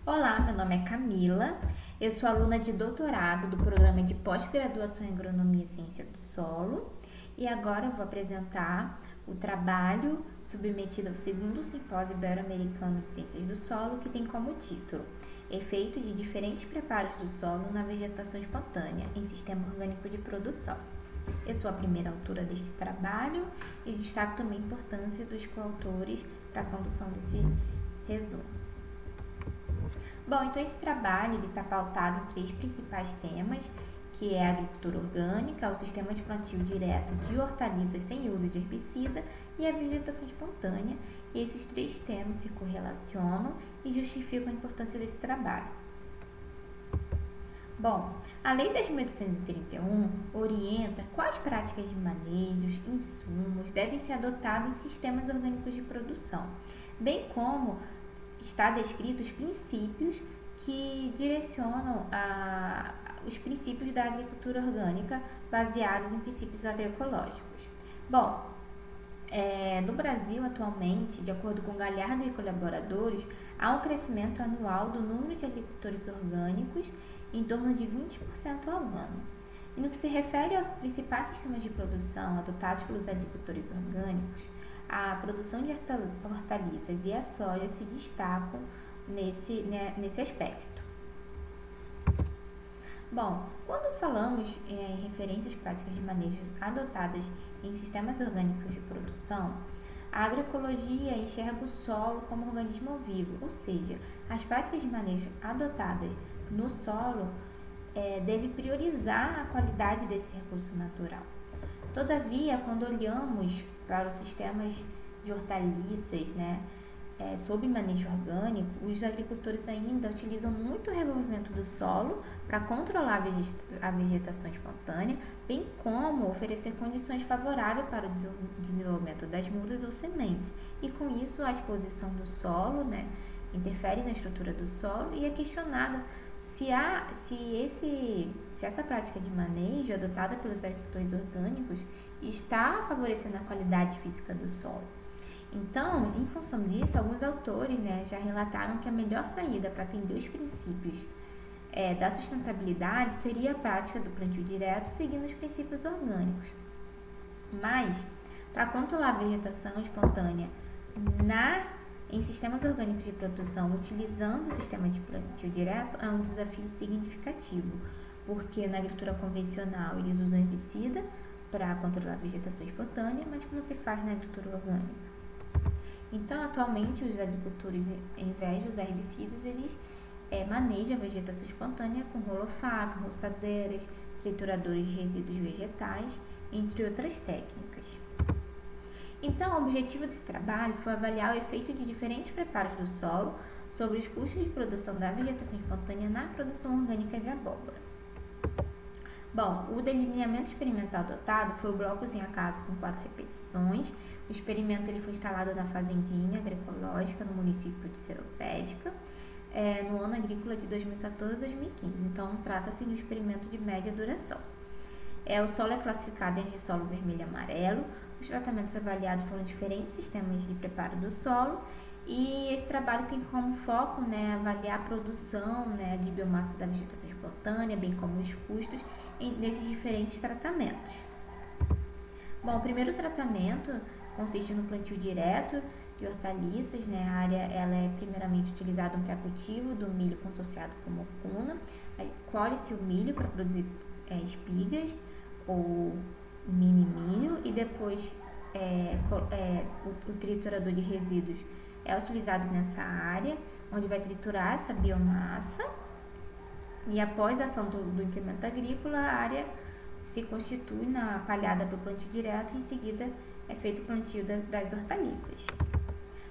Olá, meu nome é Camila, eu sou aluna de doutorado do programa de pós-graduação em Agronomia e Ciência do Solo e agora eu vou apresentar o trabalho submetido ao segundo Simpósio Ibero-Americano de Ciências do Solo, que tem como título Efeito de diferentes preparos do solo na vegetação espontânea em sistema orgânico de produção. Eu sou a primeira autora deste trabalho e destaco também a importância dos coautores para a condução desse resumo. Bom, então esse trabalho está pautado em três principais temas, que é a agricultura orgânica, o sistema de plantio direto de hortaliças sem uso de herbicida e a vegetação espontânea. E esses três temas se correlacionam e justificam a importância desse trabalho. Bom, a Lei 10.831 orienta quais práticas de manejos, insumos devem ser adotados em sistemas orgânicos de produção, bem como está descrito os princípios que direcionam os princípios da agricultura orgânica baseados em princípios agroecológicos. Bom, no Brasil, atualmente, de acordo com Galhardo e colaboradores, há um crescimento anual do número de agricultores orgânicos em torno de 20% ao ano. E no que se refere aos principais sistemas de produção adotados pelos agricultores orgânicos, a produção de hortaliças e a soja se destacam nesse aspecto. Bom, quando falamos em referências práticas de manejos adotadas em sistemas orgânicos de produção, a agroecologia enxerga o solo como organismo vivo, ou seja, as práticas de manejo adotadas no solo devem priorizar a qualidade desse recurso natural. Todavia, quando olhamos para os sistemas de hortaliças, sob manejo orgânico, os agricultores ainda utilizam muito o revolvimento do solo para controlar a vegetação espontânea, bem como oferecer condições favoráveis para o desenvolvimento das mudas ou sementes. E com isso, a exposição do solo interfere na estrutura do solo e é questionada se essa prática de manejo adotada pelos agricultores orgânicos está favorecendo a qualidade física do solo. Então, em função disso, alguns autores já relataram que a melhor saída para atender os princípios da sustentabilidade seria a prática do plantio direto seguindo os princípios orgânicos. Mas, para controlar a vegetação espontânea em sistemas orgânicos de produção, utilizando o sistema de plantio direto, é um desafio significativo, porque na agricultura convencional eles usam herbicida para controlar a vegetação espontânea, mas como se faz na agricultura orgânica? Então, atualmente, os agricultores, em vez de usar herbicidas, eles manejam a vegetação espontânea com rolofato, roçadeiras, trituradores de resíduos vegetais, entre outras técnicas. Então, o objetivo desse trabalho foi avaliar o efeito de diferentes preparos do solo sobre os custos de produção da vegetação espontânea na produção orgânica de abóbora. Bom, o delineamento experimental adotado foi o blocozinho a casa com 4 repetições. O experimento foi instalado na fazendinha agroecológica no município de Seropédica, no ano agrícola de 2014 a 2015. Então, trata-se de um experimento de média duração. O solo é classificado em solo vermelho e amarelo. Os tratamentos avaliados foram diferentes sistemas de preparo do solo e esse trabalho tem como foco avaliar a produção de biomassa da vegetação espontânea, bem como os custos nesses diferentes tratamentos. Bom, o primeiro tratamento consiste no plantio direto de hortaliças. A área ela é primeiramente utilizada um pré-cultivo do milho consorciado com mucuna. Colhe-se o milho para produzir espigas ou mini milho e depois o triturador de resíduos é utilizado nessa área, onde vai triturar essa biomassa e após a ação do implemento agrícola, a área se constitui na palhada para o plantio direto e em seguida é feito o plantio das hortaliças.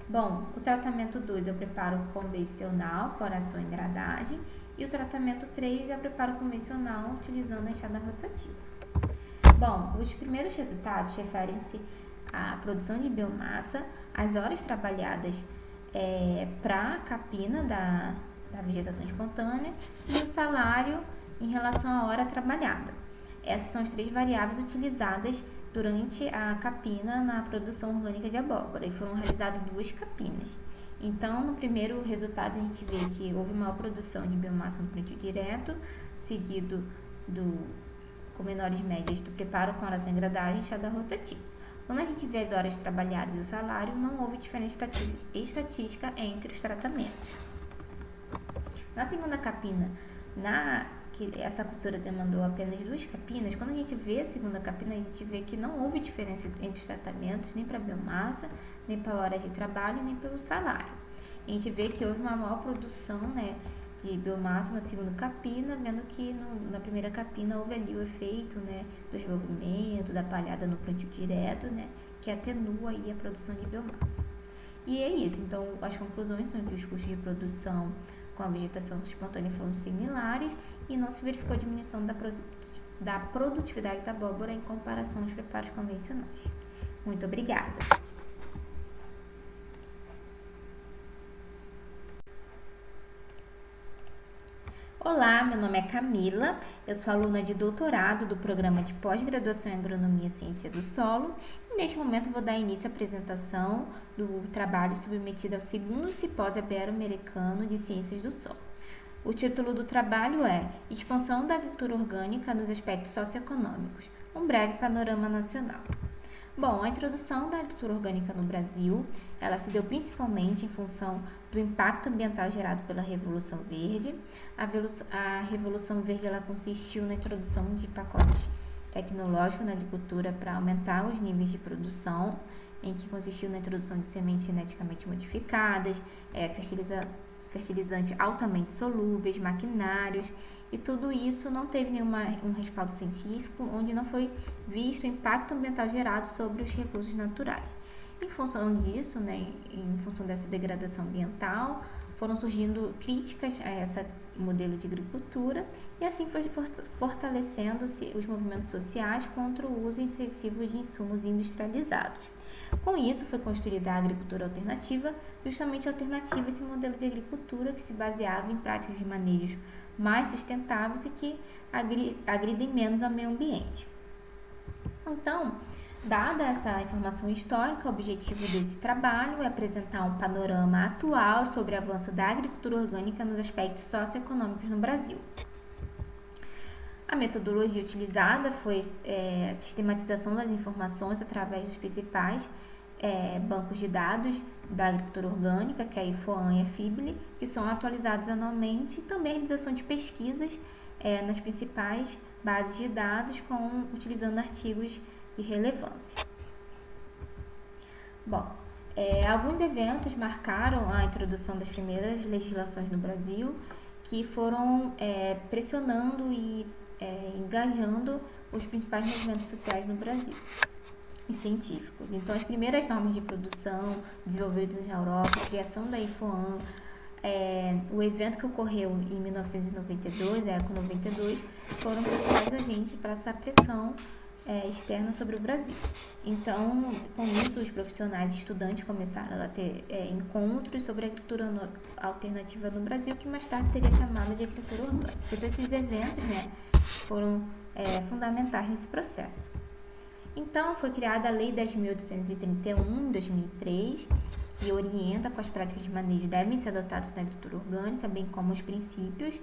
Bom, o tratamento 2 é o preparo convencional, coração e engradagem, e o tratamento 3 é o preparo convencional utilizando a enxada rotativa. Bom, os primeiros resultados referem-se à produção de biomassa, as horas trabalhadas para a capina da vegetação espontânea e o salário em relação à hora trabalhada. Essas são as 3 variáveis utilizadas durante a capina na produção orgânica de abóbora e foram realizadas 2 capinas. Então, no primeiro resultado, a gente vê que houve maior produção de biomassa no plantio direto, seguido com menores médias do preparo com aração engradagem e enxada rotativa. Quando a gente vê as horas trabalhadas e o salário, não houve diferença estatística entre os tratamentos. Na segunda capina, que essa cultura demandou apenas 2 capinas, quando a gente vê a segunda capina, a gente vê que não houve diferença entre os tratamentos, nem para a biomassa, nem para horas de trabalho, nem pelo salário. A gente vê que houve uma maior produção, né, de biomassa na segunda capina, vendo que na primeira capina houve ali o efeito, né, do revolvimento, da palhada no plantio direto, né, que atenua aí a produção de biomassa. E é isso, então as conclusões são que os custos de produção com a vegetação espontânea foram similares e não se verificou diminuição da produtividade da abóbora em comparação aos preparos convencionais. Muito obrigada! Olá, meu nome é Camila, eu sou aluna de doutorado do programa de pós-graduação em Agronomia e Ciência do Solo e neste momento vou dar início à apresentação do trabalho submetido ao 2º Simpósio Ibero-Americano de Ciências do Solo. O título do trabalho é Expansão da Agricultura Orgânica nos Aspectos Socioeconômicos, um breve panorama nacional. Bom, a introdução da agricultura orgânica no Brasil, ela se deu principalmente em função do impacto ambiental gerado pela Revolução Verde. A Revolução Verde ela consistiu na introdução de pacotes tecnológicos na agricultura para aumentar os níveis de produção, em que consistiu na introdução de sementes geneticamente modificadas, fertilizantes altamente solúveis, maquinários, e tudo isso não teve um respaldo científico, onde não foi visto o impacto ambiental gerado sobre os recursos naturais. Em função disso, né, em função dessa degradação ambiental, foram surgindo críticas a esse modelo de agricultura e assim foi fortalecendo-se os movimentos sociais contra o uso excessivo de insumos industrializados. Com isso, foi construída a agricultura alternativa, justamente alternativa a esse modelo de agricultura que se baseava em práticas de manejo mais sustentáveis e que agridem menos ao meio ambiente. Então, dada essa informação histórica, o objetivo desse trabalho é apresentar um panorama atual sobre o avanço da agricultura orgânica nos aspectos socioeconômicos no Brasil. A metodologia utilizada foi a sistematização das informações através dos principais bancos de dados da agricultura orgânica, que é a IFOAM e a FIBLE, que são atualizados anualmente, e também a realização de pesquisas nas principais bases de dados, utilizando artigos de relevância. Bom, alguns eventos marcaram a introdução das primeiras legislações no Brasil, que foram pressionando e engajando os principais movimentos sociais no Brasil e científicos. Então, as primeiras normas de produção desenvolvidas na Europa, a criação da IFOAM, o evento que ocorreu em 1992, a ECO 92, foram principais agentes para essa pressão externa sobre o Brasil. Então, com isso, os profissionais e estudantes começaram a ter encontros sobre a agricultura alternativa no Brasil, que mais tarde seria chamada de agricultura orgânica. Então, esses eventos foram fundamentais nesse processo. Então, foi criada a Lei 10.831, em 2003, que orienta como as práticas de manejo devem ser adotadas na agricultura orgânica, bem como os princípios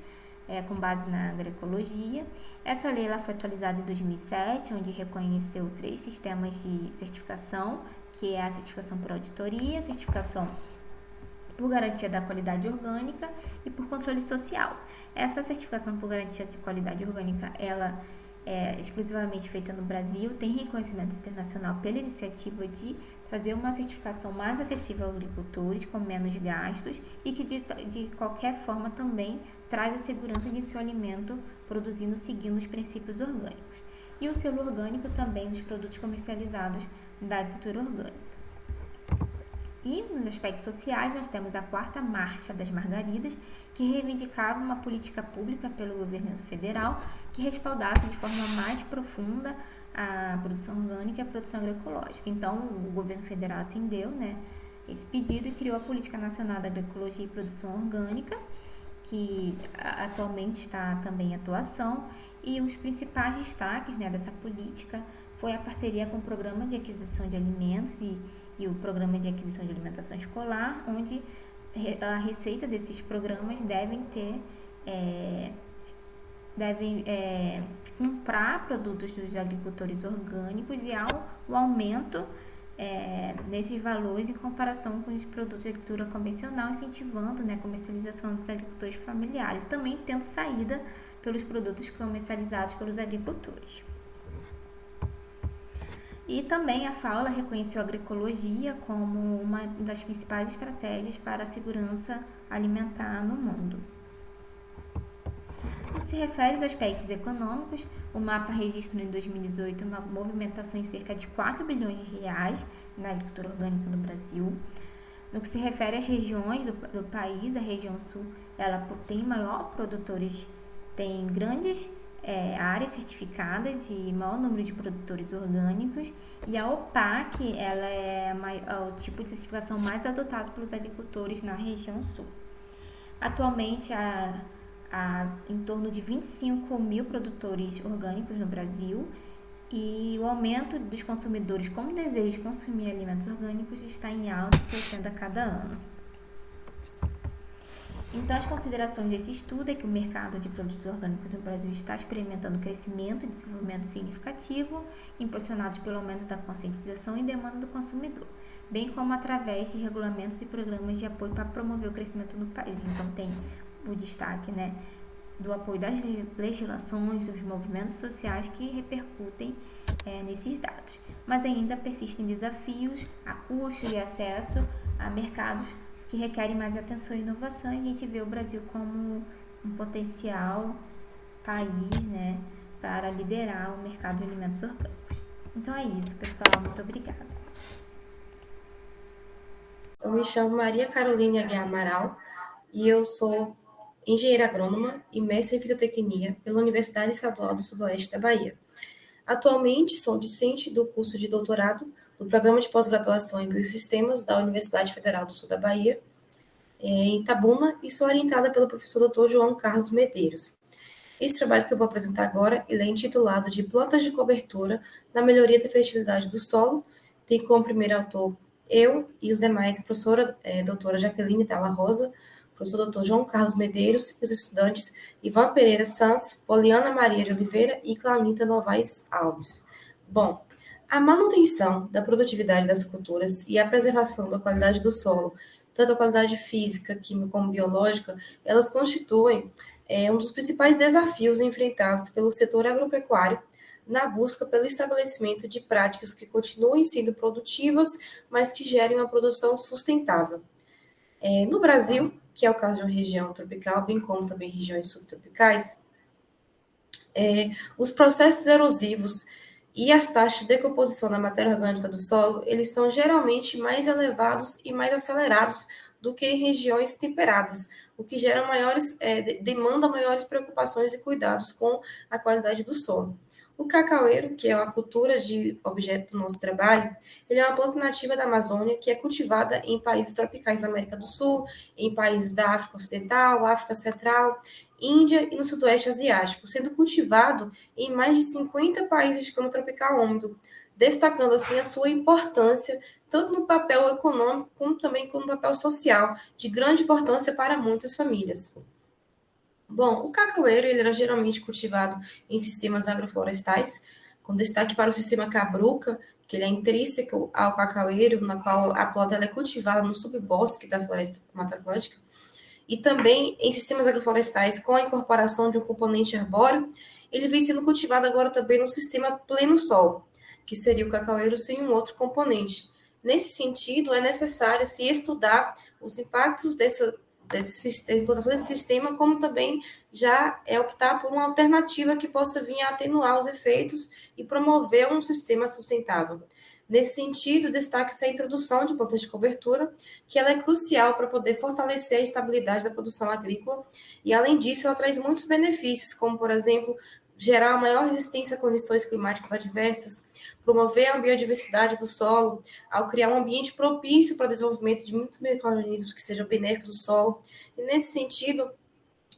com base na agroecologia. Essa lei ela foi atualizada em 2007, onde reconheceu 3 sistemas de certificação, que é a certificação por auditoria, a certificação por garantia da qualidade orgânica e por controle social. Essa certificação por garantia de qualidade orgânica, ela é exclusivamente feita no Brasil, tem reconhecimento internacional pela iniciativa de trazer uma certificação mais acessível aos agricultores, com menos gastos e que de qualquer forma também traz a segurança de seu alimento produzindo seguindo os princípios orgânicos. E o selo orgânico também dos produtos comercializados da agricultura orgânica. E nos aspectos sociais nós temos a 4ª Marcha das Margaridas, que reivindicava uma política pública pelo governo federal que respaldasse de forma mais profunda a produção orgânica e a produção agroecológica. Então, o governo federal atendeu esse pedido e criou a Política Nacional da Agroecologia e Produção Orgânica, que atualmente está também em atuação, e os principais destaques dessa política foi a parceria com o Programa de Aquisição de Alimentos e e o Programa de Aquisição de Alimentação Escolar, onde a receita desses programas devem comprar produtos dos agricultores orgânicos e o aumento nesses valores em comparação com os produtos de agricultura convencional, incentivando, né, a comercialização dos agricultores familiares, também tendo saída pelos produtos comercializados pelos agricultores. E também a FAO reconheceu a agroecologia como uma das principais estratégias para a segurança alimentar no mundo. No que se refere aos aspectos econômicos, o mapa registrou em 2018 uma movimentação em cerca de 4 bilhões de reais na agricultura orgânica no Brasil. No que se refere às regiões do país, a região sul ela tem maior produtores, tem grandes áreas certificadas e maior número de produtores orgânicos, e a OPAC ela é o tipo de certificação mais adotado pelos agricultores na região sul. Atualmente há em torno de 25 mil produtores orgânicos no Brasil, e o aumento dos consumidores com o desejo de consumir alimentos orgânicos está em alta, crescendo a cada ano. Então, as considerações desse estudo é que o mercado de produtos orgânicos no Brasil está experimentando crescimento e desenvolvimento significativo, impulsionados pelo aumento da conscientização e demanda do consumidor, bem como através de regulamentos e programas de apoio para promover o crescimento no país. Então, tem o destaque, né, do apoio das legislações, dos movimentos sociais que repercutem nesses dados. Mas ainda persistem desafios a custo e acesso a mercados que requerem mais atenção e inovação, e a gente vê o Brasil como um potencial país, né, para liderar o mercado de alimentos orgânicos. Então é isso, pessoal. Muito obrigada. Eu me chamo Maria Carolina Aguiar Amaral e eu sou engenheira agrônoma e mestre em fitotecnia pela Universidade Estadual do Sudoeste da Bahia. Atualmente sou discente do curso de doutorado do Programa de Pós-Graduação em Biosistemas da Universidade Federal do Sul da Bahia, em Itabuna, e sou orientada pelo professor Dr. João Carlos Medeiros. Esse trabalho que eu vou apresentar agora, ele é intitulado de Plantas de Cobertura na Melhoria da Fertilidade do Solo. Tem como primeiro autor eu e os demais, a professora doutora Jaqueline Dalla Rosa, professor Dr. João Carlos Medeiros, e os estudantes Ivan Pereira Santos, Poliana Maria de Oliveira e Claunita Novaes Alves. Bom, a manutenção da produtividade das culturas e a preservação da qualidade do solo, tanto a qualidade física, química como biológica, elas constituem um dos principais desafios enfrentados pelo setor agropecuário na busca pelo estabelecimento de práticas que continuem sendo produtivas, mas que gerem uma produção sustentável. No Brasil, que é o caso de uma região tropical, bem como também regiões subtropicais, os processos erosivos e as taxas de decomposição da matéria orgânica do solo, eles são geralmente mais elevados e mais acelerados do que em regiões temperadas, o que gera demanda maiores preocupações e cuidados com a qualidade do solo. O cacaueiro, que é uma cultura de objeto do nosso trabalho, ele é uma planta nativa da Amazônia que é cultivada em países tropicais da América do Sul, em países da África Ocidental, África Central, Índia e no Sudoeste Asiático, sendo cultivado em mais de 50 países de clima tropical úmido, destacando assim a sua importância tanto no papel econômico como também como papel social, de grande importância para muitas famílias. Bom, o cacaueiro ele era geralmente cultivado em sistemas agroflorestais, com destaque para o sistema cabruca, que ele é intrínseco ao cacaueiro, na qual a planta ela é cultivada no subbosque da floresta Mata Atlântica, e também em sistemas agroflorestais com a incorporação de um componente arbóreo, ele vem sendo cultivado agora também no sistema pleno sol, que seria o cacaueiro sem um outro componente. Nesse sentido, é necessário se estudar os impactos da implantação desse sistema, como também já optar por uma alternativa que possa vir a atenuar os efeitos e promover um sistema sustentável. Nesse sentido, destaca-se a introdução de plantas de cobertura, que ela é crucial para poder fortalecer a estabilidade da produção agrícola, e além disso, ela traz muitos benefícios, como, por exemplo, gerar uma maior resistência a condições climáticas adversas, promover a biodiversidade do solo, ao criar um ambiente propício para o desenvolvimento de muitos micro-organismos que sejam benéficos do solo. E nesse sentido,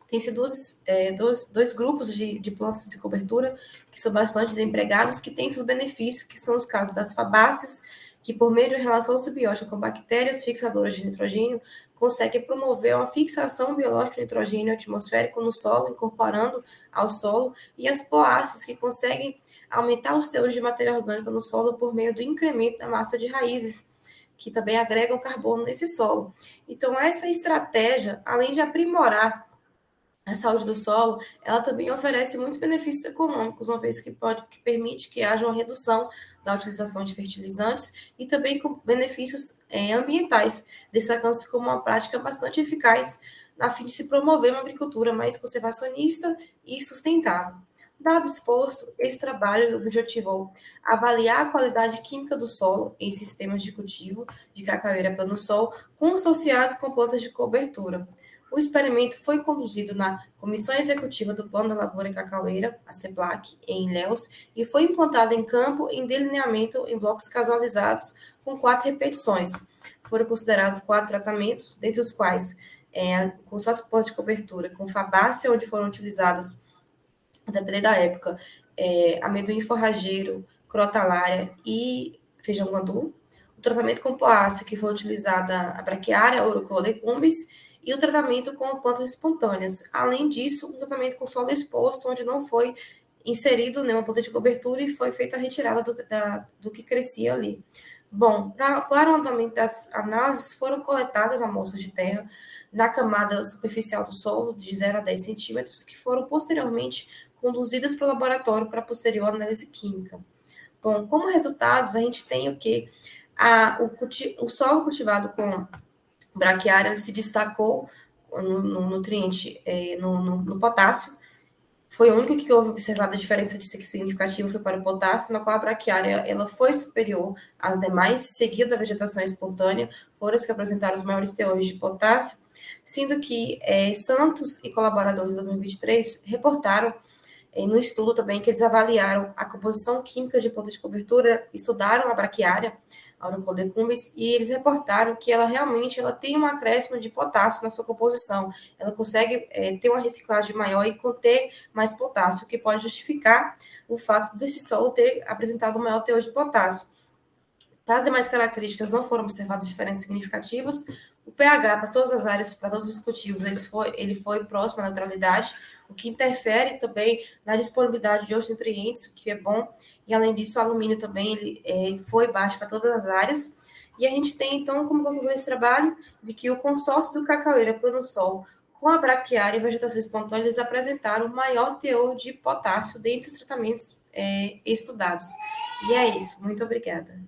tem-se dois grupos de plantas de cobertura que são bastante empregados, que têm seus benefícios, que são os casos das fabáceas que por meio de uma relação simbiótica com bactérias fixadoras de nitrogênio, consegue promover uma fixação biológica de nitrogênio atmosférico no solo, incorporando ao solo, e as poáceas, que conseguem aumentar os teores de matéria orgânica no solo por meio do incremento da massa de raízes, que também agregam carbono nesse solo. Então, essa estratégia, além de aprimorar a saúde do solo, ela também oferece muitos benefícios econômicos, uma vez que permite que haja uma redução da utilização de fertilizantes e também com benefícios ambientais, destacando-se como uma prática bastante eficaz a fim de se promover uma agricultura mais conservacionista e sustentável. Dado exposto, esse trabalho objetivou avaliar a qualidade química do solo em sistemas de cultivo de cacaúera plano sol, associados com plantas de cobertura. O experimento foi conduzido na Comissão Executiva do Plano da Lavoura Cacaueira, a CEPLAC, em Ilhéus, e foi implantado em campo em delineamento em blocos casualizados com 4 repetições. Foram considerados 4 tratamentos, dentre os quais com só plantas de cobertura, com fabácea, onde foram utilizadas, a depender da época, amendoim forrageiro, crotalária e feijão guandu. O tratamento com poácea, que foi utilizada a braquiária, Orucolegumes, e o tratamento com plantas espontâneas. Além disso, um tratamento com solo exposto, onde não foi inserido nenhuma planta de cobertura e foi feita a retirada do que crescia ali. Bom, para o andamento das análises, foram coletadas amostras de terra na camada superficial do solo, de 0 a 10 centímetros, que foram posteriormente conduzidas para o laboratório para posterior análise química. Bom, como resultados, a gente tem o quê? O solo cultivado com braquiária se destacou no nutriente, no potássio. Foi o único que houve observada a diferença significativa foi para o potássio, na qual a braquiária ela foi superior às demais, seguida da vegetação espontânea, foram as que apresentaram os maiores teores de potássio, sendo que Santos e colaboradores de 2023 reportaram no estudo também que eles avaliaram a composição química de planta de cobertura, estudaram a braquiária, a Orocodecumbens, e eles reportaram que ela realmente tem um acréscimo de potássio na sua composição. Ela consegue ter uma reciclagem maior e conter mais potássio, o que pode justificar o fato desse solo ter apresentado um maior teor de potássio. Para as demais características não foram observadas diferenças significativas. O pH para todas as áreas, para todos os cultivos, ele foi próximo à neutralidade, o que interfere também na disponibilidade de outros nutrientes, o que é bom. E, além disso, o alumínio também foi baixo para todas as áreas. E a gente tem, então, como conclusão desse trabalho, de que o consórcio do cacaueira plano sol com a braquiária e vegetação espontânea, eles apresentaram o maior teor de potássio dentre os tratamentos estudados. E é isso. Muito obrigada.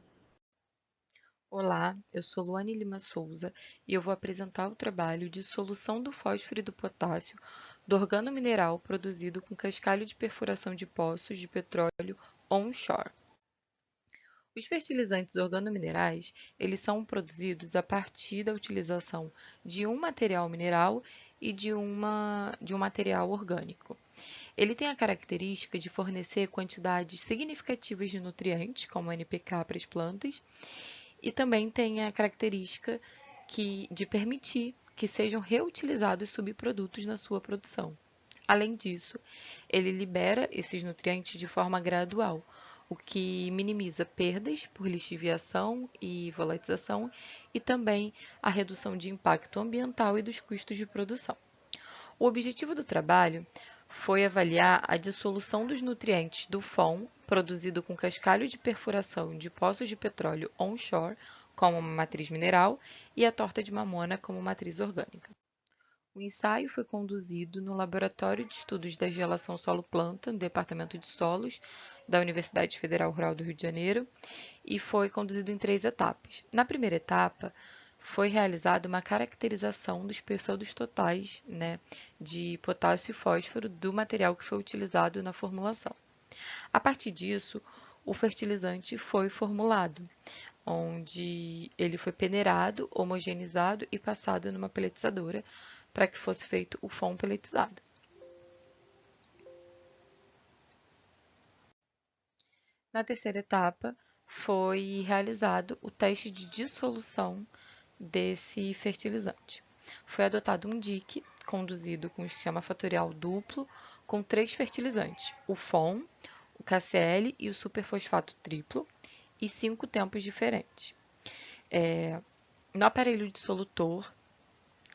Olá, eu sou Luane Lima Souza e eu vou apresentar o trabalho de solução do fósforo e do potássio do organomineral produzido com cascalho de perfuração de poços de petróleo onshore. Os fertilizantes organominerais, eles são produzidos a partir da utilização de um material mineral e de um material orgânico. Ele tem a característica de fornecer quantidades significativas de nutrientes, como NPK para as plantas, e também tem a característica de permitir que sejam reutilizados subprodutos na sua produção. Além disso, ele libera esses nutrientes de forma gradual, o que minimiza perdas por lixiviação e volatização e também a redução de impacto ambiental e dos custos de produção. O objetivo do trabalho foi avaliar a dissolução dos nutrientes do FON, produzido com cascalho de perfuração de poços de petróleo onshore, como uma matriz mineral, e a torta de mamona como matriz orgânica. O ensaio foi conduzido no Laboratório de Estudos da Gelação Solo-Planta, no Departamento de Solos, da Universidade Federal Rural do Rio de Janeiro, e foi conduzido em 3 etapas. Na primeira etapa, foi realizada uma caracterização dos pseudos totais, de potássio e fósforo do material que foi utilizado na formulação. A partir disso, o fertilizante foi formulado, onde ele foi peneirado, homogeneizado e passado numa peletizadora para que fosse feito o FON peletizado. Na terceira etapa, foi realizado o teste de dissolução desse fertilizante. Foi adotado um dique conduzido com esquema fatorial duplo com 3 fertilizantes, o FON, o KCl e o superfosfato triplo, e 5 tempos diferentes. No aparelho dissolutor,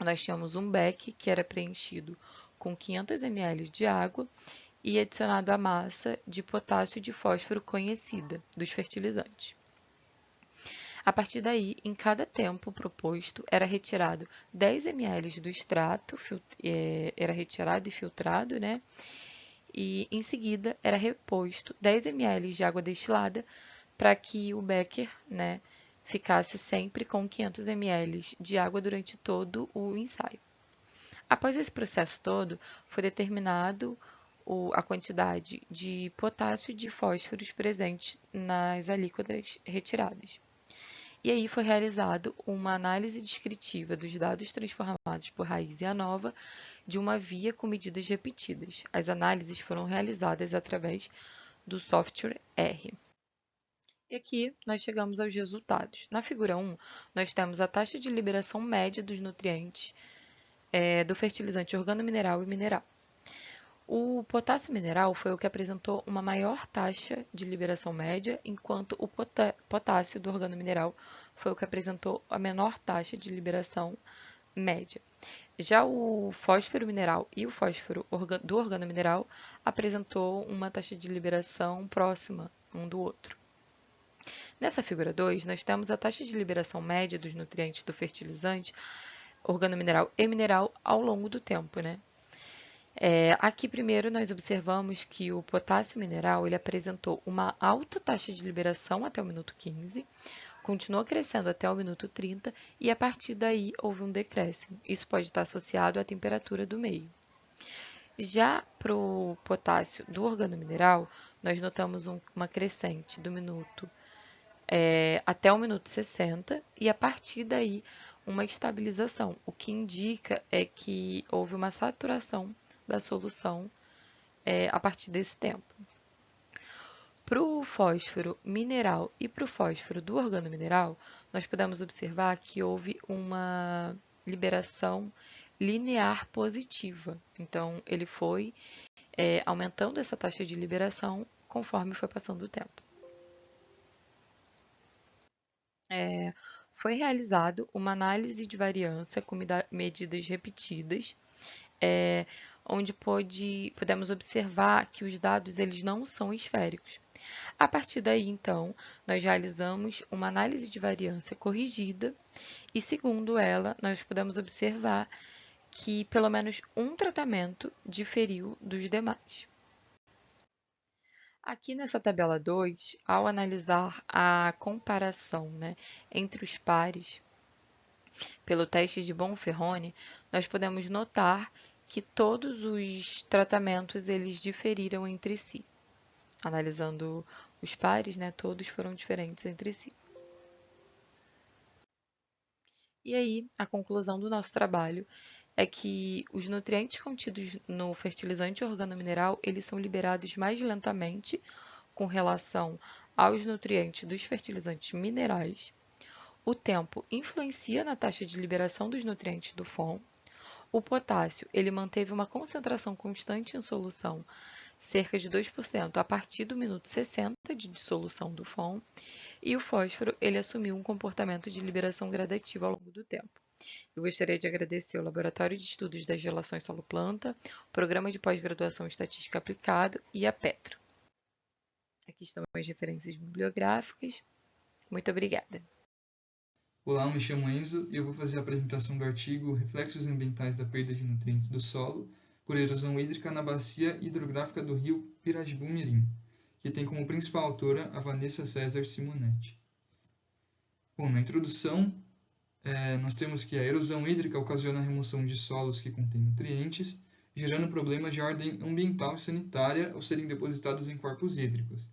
nós tínhamos um beck que era preenchido com 500 ml de água e adicionado a massa de potássio e de fósforo conhecida dos fertilizantes. A partir daí, em cada tempo proposto, era retirado 10 ml do extrato, era retirado e filtrado, né? E em seguida era reposto 10 ml de água destilada para que o becker, né, ficasse sempre com 500 ml de água durante todo o ensaio. Após esse processo todo, foi determinado a quantidade de potássio e de fósforos presentes nas alíquotas retiradas. E aí foi realizado uma análise descritiva dos dados transformados por raiz e ANOVA de uma via com medidas repetidas. As análises foram realizadas através do software R. E aqui nós chegamos aos resultados. Na figura 1, nós temos a taxa de liberação média dos nutrientes do fertilizante organomineral e mineral. O potássio mineral foi o que apresentou uma maior taxa de liberação média, enquanto o potássio do organomineral foi o que apresentou a menor taxa de liberação média. Já o fósforo mineral e o fósforo do organomineral apresentou uma taxa de liberação próxima um do outro. Nessa figura 2, nós temos a taxa de liberação média dos nutrientes do fertilizante organomineral e mineral ao longo do tempo, né? Aqui primeiro nós observamos que o potássio mineral ele apresentou uma alta taxa de liberação até o minuto 15, continuou crescendo até o minuto 30 e a partir daí houve um decréscimo. Isso pode estar associado à temperatura do meio. Já para o potássio do organomineral, nós notamos uma crescente do minuto até o minuto 60 e a partir daí uma estabilização, o que indica que houve uma saturação da solução a partir desse tempo. Para o fósforo mineral e para o fósforo do organomineral, nós podemos observar que houve uma liberação linear positiva. Então, ele foi aumentando essa taxa de liberação conforme foi passando o tempo. Foi realizado uma análise de variância com medidas repetidas, onde podemos observar que os dados eles não são esféricos. A partir daí, então, nós realizamos uma análise de variância corrigida e, segundo ela, nós podemos observar que pelo menos um tratamento diferiu dos demais. Aqui nessa tabela 2, ao analisar a comparação, né, entre os pares pelo teste de Bonferroni, nós podemos notar que todos os tratamentos eles diferiram entre si. Analisando os pares, né, todos foram diferentes entre si. E aí, a conclusão do nosso trabalho é que os nutrientes contidos no fertilizante organomineral, eles são liberados mais lentamente com relação aos nutrientes dos fertilizantes minerais. O tempo influencia na taxa de liberação dos nutrientes do FON. O potássio, ele manteve uma concentração constante em solução, cerca de 2% a partir do minuto 60 de dissolução do FON. E o fósforo, ele assumiu um comportamento de liberação gradativa ao longo do tempo. Eu gostaria de agradecer ao Laboratório de Estudos das Relações Solo-Planta, o Programa de Pós-Graduação em Estatística Aplicado e a Petro. Aqui estão as referências bibliográficas. Muito obrigada. Olá, eu me chamo Enzo e eu vou fazer a apresentação do artigo Reflexos Ambientais da Perda de Nutrientes do Solo por Erosão Hídrica na Bacia Hidrográfica do Rio Pirajibu-Mirim, que tem como principal autora a Vanessa César Simonetti. Bom, na introdução, nós temos que a erosão hídrica ocasiona a remoção de solos que contêm nutrientes, gerando problemas de ordem ambiental e sanitária ao serem depositados em corpos hídricos.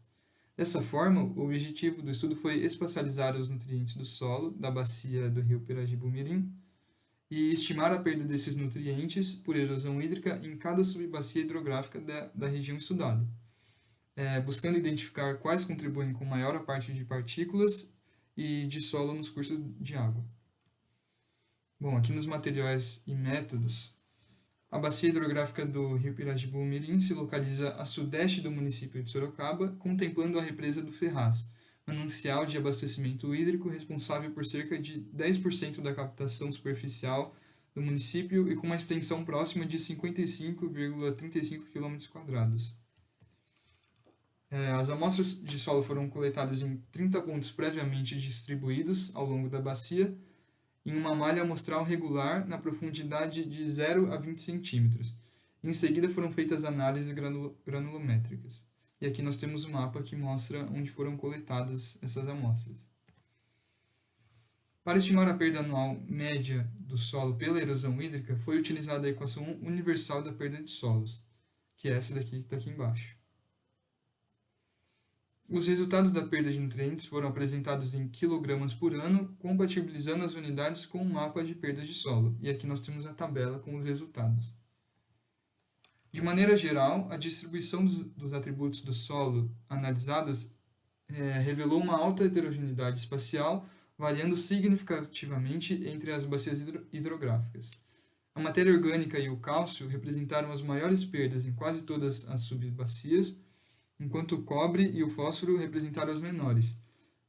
Dessa forma, o objetivo do estudo foi espacializar os nutrientes do solo da bacia do rio Pirajibu-Mirim e estimar a perda desses nutrientes por erosão hídrica em cada subbacia hidrográfica da região estudada, buscando identificar quais contribuem com maior a parte de partículas e de solo nos cursos de água. Bom, aqui nos materiais e métodos, a bacia hidrográfica do rio Pirajibu-Mirim se localiza a sudeste do município de Sorocaba, contemplando a represa do Ferraz, manancial de abastecimento hídrico responsável por cerca de 10% da captação superficial do município e com uma extensão próxima de 55,35 km². As amostras de solo foram coletadas em 30 pontos previamente distribuídos ao longo da bacia, em uma malha amostral regular na profundidade de 0 a 20 centímetros. Em seguida foram feitas análises granulométricas. E aqui nós temos um mapa que mostra onde foram coletadas essas amostras. Para estimar a perda anual média do solo pela erosão hídrica, foi utilizada a equação universal da perda de solos, que é essa daqui que está aqui embaixo. Os resultados da perda de nutrientes foram apresentados em quilogramas por ano, compatibilizando as unidades com o mapa de perda de solo. E aqui nós temos a tabela com os resultados. De maneira geral, a distribuição dos atributos do solo analisadas revelou uma alta heterogeneidade espacial, variando significativamente entre as bacias hidrográficas. A matéria orgânica e o cálcio representaram as maiores perdas em quase todas as subbacias, enquanto o cobre e o fósforo representaram as menores.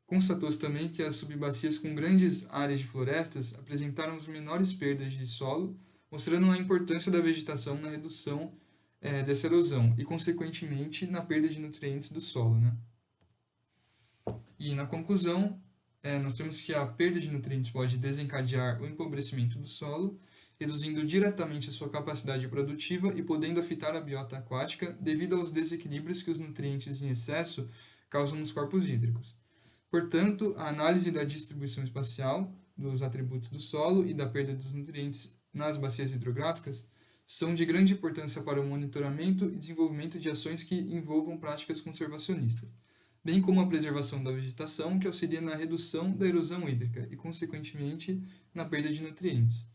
Constatou-se também que as subbacias com grandes áreas de florestas apresentaram as menores perdas de solo, mostrando a importância da vegetação na redução dessa erosão e, consequentemente, na perda de nutrientes do solo, né? E, na conclusão, nós temos que a perda de nutrientes pode desencadear o empobrecimento do solo, reduzindo diretamente a sua capacidade produtiva e podendo afetar a biota aquática devido aos desequilíbrios que os nutrientes em excesso causam nos corpos hídricos. Portanto, a análise da distribuição espacial dos atributos do solo e da perda dos nutrientes nas bacias hidrográficas são de grande importância para o monitoramento e desenvolvimento de ações que envolvam práticas conservacionistas, bem como a preservação da vegetação, que auxilia na redução da erosão hídrica e, consequentemente, na perda de nutrientes.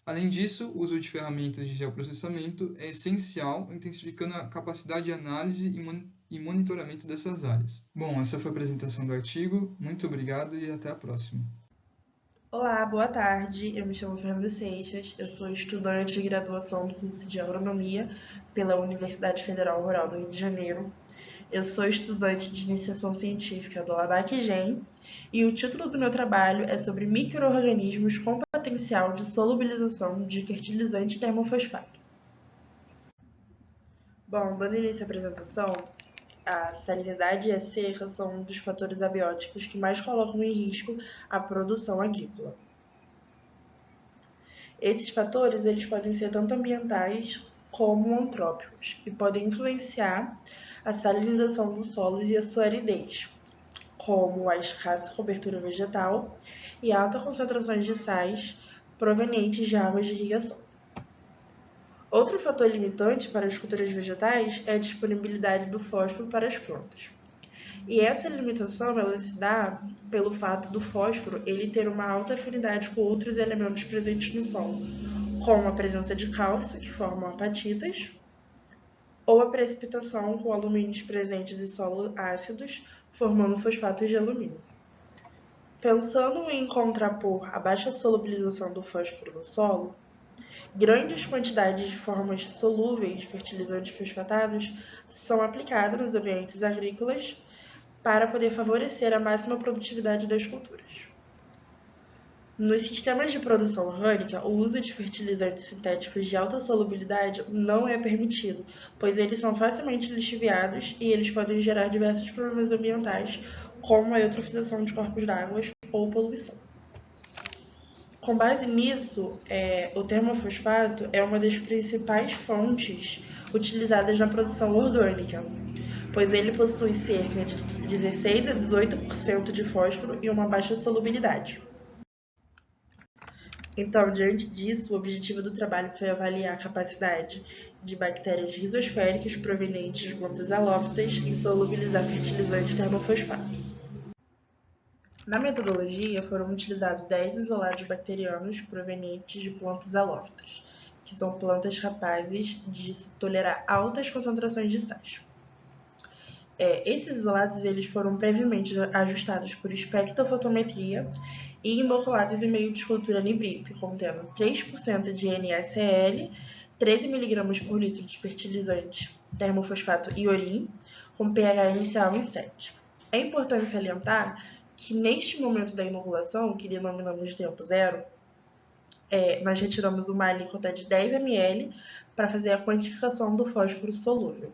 Além disso, o uso de ferramentas de geoprocessamento é essencial, intensificando a capacidade de análise e monitoramento dessas áreas. Bom, essa foi a apresentação do artigo. Muito obrigado e até a próxima. Olá, boa tarde. Eu me chamo Fernanda Seixas, eu sou estudante de graduação do curso de Agronomia pela Universidade Federal Rural do Rio de Janeiro. Eu sou estudante de iniciação científica do LABAC-GEM e o título do meu trabalho é sobre micro-organismos com potencial de solubilização de fertilizante termofosfato. Bom, dando início à apresentação, a salinidade e a seca são um dos fatores abióticos que mais colocam em risco a produção agrícola. Esses fatores eles podem ser tanto ambientais como antrópicos e podem influenciar a salinização dos solos e a sua aridez, como a escassa cobertura vegetal e altas concentrações de sais provenientes de águas de irrigação. Outro fator limitante para as culturas vegetais é a disponibilidade do fósforo para as plantas. E essa limitação ela se dá pelo fato do fósforo ele ter uma alta afinidade com outros elementos presentes no solo, como a presença de cálcio, que formam apatitas, ou a precipitação com alumínios presentes em solo ácidos, formando fosfatos de alumínio. Pensando em contrapor a baixa solubilização do fósforo no solo, grandes quantidades de formas solúveis de fertilizantes fosfatados são aplicadas nos ambientes agrícolas para poder favorecer a máxima produtividade das culturas. Nos sistemas de produção orgânica, o uso de fertilizantes sintéticos de alta solubilidade não é permitido, pois eles são facilmente lixiviados e eles podem gerar diversos problemas ambientais, como a eutrofização de corpos d'água ou poluição. Com base nisso, o termofosfato é uma das principais fontes utilizadas na produção orgânica, pois ele possui cerca de 16 a 18% de fósforo e uma baixa solubilidade. Então, diante disso, o objetivo do trabalho foi avaliar a capacidade de bactérias rizosféricas provenientes de plantas halófitas em solubilizar fertilizante termofosfato. Na metodologia, foram utilizados 10 isolados bacterianos provenientes de plantas halófitas, que são plantas capazes de tolerar altas concentrações de sais. Esses isolados eles foram previamente ajustados por espectrofotometria e inoculados em meio de cultura NIBRIP, contendo 3% de NaCl, 13 mg por litro de fertilizante termofosfato iorim, com pH inicial em 7. É importante salientar que neste momento da inoculação, que denominamos de tempo zero, nós retiramos uma alíquota de 10 ml para fazer a quantificação do fósforo solúvel.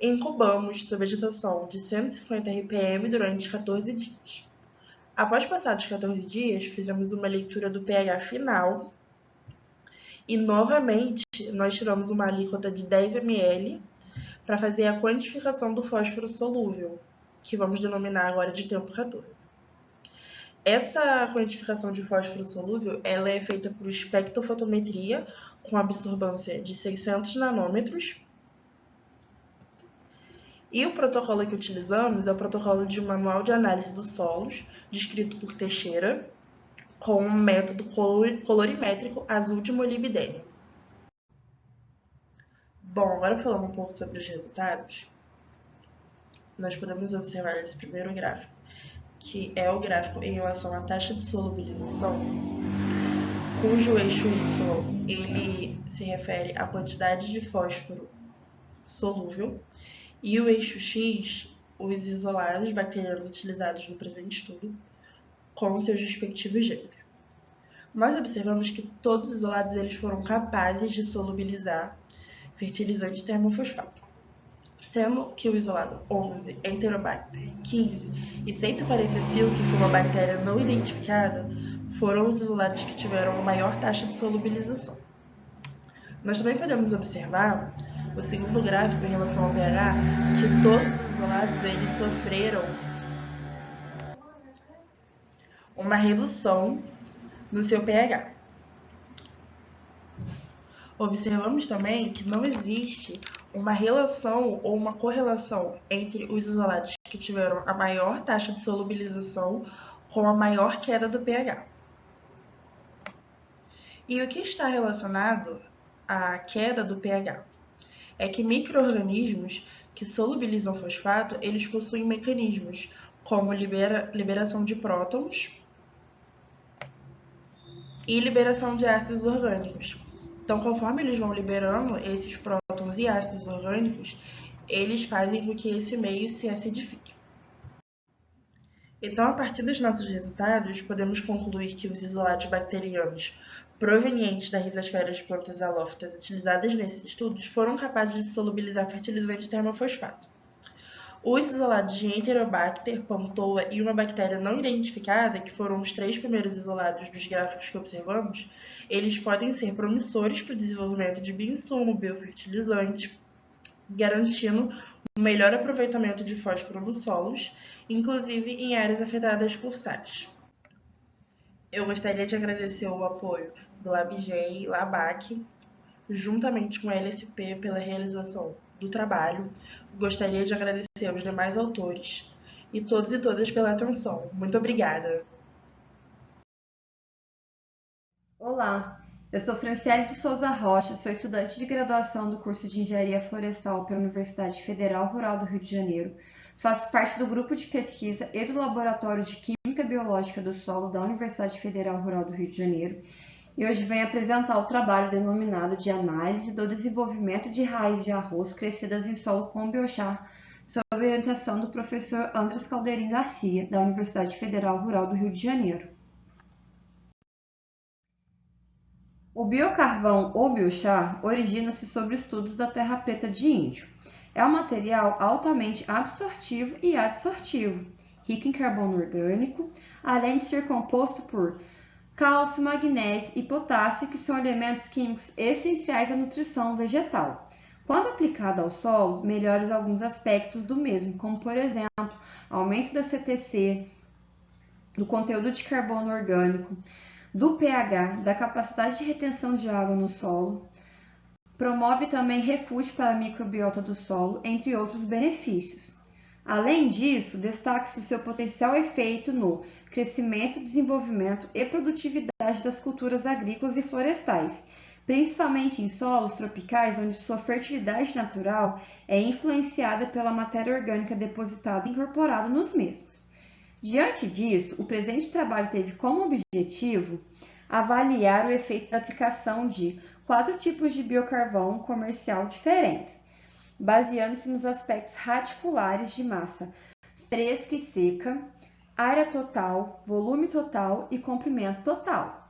Incubamos sob agitação de 150 RPM durante 14 dias. Após passados 14 dias, fizemos uma leitura do pH final e, novamente, nós tiramos uma alíquota de 10 ml para fazer a quantificação do fósforo solúvel, que vamos denominar agora de tempo 14. Essa quantificação de fósforo solúvel ela é feita por espectrofotometria com absorvância de 600 nanômetros. E o protocolo que utilizamos é o protocolo de Manual de Análise dos Solos, descrito por Teixeira, com o método colorimétrico azul de molibdênio. Bom, agora falando um pouco sobre os resultados, nós podemos observar esse primeiro gráfico, que é o gráfico em relação à taxa de solubilização, cujo eixo Y ele se refere à quantidade de fósforo solúvel, e o eixo X, os isolados bacterianos utilizados no presente estudo, com seus respectivos gêneros. Nós observamos que todos os isolados eles foram capazes de solubilizar fertilizante termofosfato, sendo que o isolado 11, Enterobacter, 15 e 145, que foi uma bactéria não identificada, foram os isolados que tiveram a maior taxa de solubilização. Nós também podemos observar, o segundo gráfico em relação ao pH, que todos os isolados eles sofreram uma redução no seu pH. Observamos também que não existe uma relação ou uma correlação entre os isolados que tiveram a maior taxa de solubilização com a maior queda do pH. E o que está relacionado à queda do pH? É que micro-organismos que solubilizam fosfato, eles possuem mecanismos como liberação de prótons e liberação de ácidos orgânicos. Então, conforme eles vão liberando esses prótons e ácidos orgânicos, eles fazem com que esse meio se acidifique. Então, a partir dos nossos resultados, podemos concluir que os isolados bacterianos provenientes da risosfera de plantas halófitas utilizadas nesses estudos foram capazes de solubilizar fertilizante termofosfato. Os isolados de Enterobacter, Pontoa e uma bactéria não identificada, que foram os 3 primeiros isolados dos gráficos que observamos, eles podem ser promissores para o desenvolvimento de bioinsumo, biofertilizante, garantindo um melhor aproveitamento de fósforo nos solos, inclusive em áreas afetadas por sais. Eu gostaria de agradecer o apoio do LabGen e LabAC, juntamente com a LSP, pela realização do trabalho. Gostaria de agradecer aos demais autores e todos e todas pela atenção. Muito obrigada! Olá, eu sou Franciele de Souza Rocha, sou estudante de graduação do curso de Engenharia Florestal pela Universidade Federal Rural do Rio de Janeiro. Faço parte do grupo de pesquisa e do Laboratório de Química Biológica do Solo da Universidade Federal Rural do Rio de Janeiro e hoje venho apresentar o trabalho denominado de análise do desenvolvimento de raízes de arroz crescidas em solo com biochar, sob a orientação do professor Andrés Calderim Garcia, da Universidade Federal Rural do Rio de Janeiro. O biocarvão ou biochar origina-se sobre estudos da terra preta de índio. É um material altamente absortivo e adsortivo, rico em carbono orgânico, além de ser composto por cálcio, magnésio e potássio, que são elementos químicos essenciais à nutrição vegetal. Quando aplicado ao solo, melhora alguns aspectos do mesmo, como, por exemplo, aumento da CTC, do conteúdo de carbono orgânico, do pH, da capacidade de retenção de água no solo, promove também refúgio para a microbiota do solo, entre outros benefícios. Além disso, destaca-se o seu potencial efeito no crescimento, desenvolvimento e produtividade das culturas agrícolas e florestais, principalmente em solos tropicais, onde sua fertilidade natural é influenciada pela matéria orgânica depositada e incorporada nos mesmos. Diante disso, o presente trabalho teve como objetivo avaliar o efeito da aplicação de 4 tipos de biocarvão comercial diferentes, baseando-se nos aspectos radiculares de massa fresca e seca, área total, volume total e comprimento total.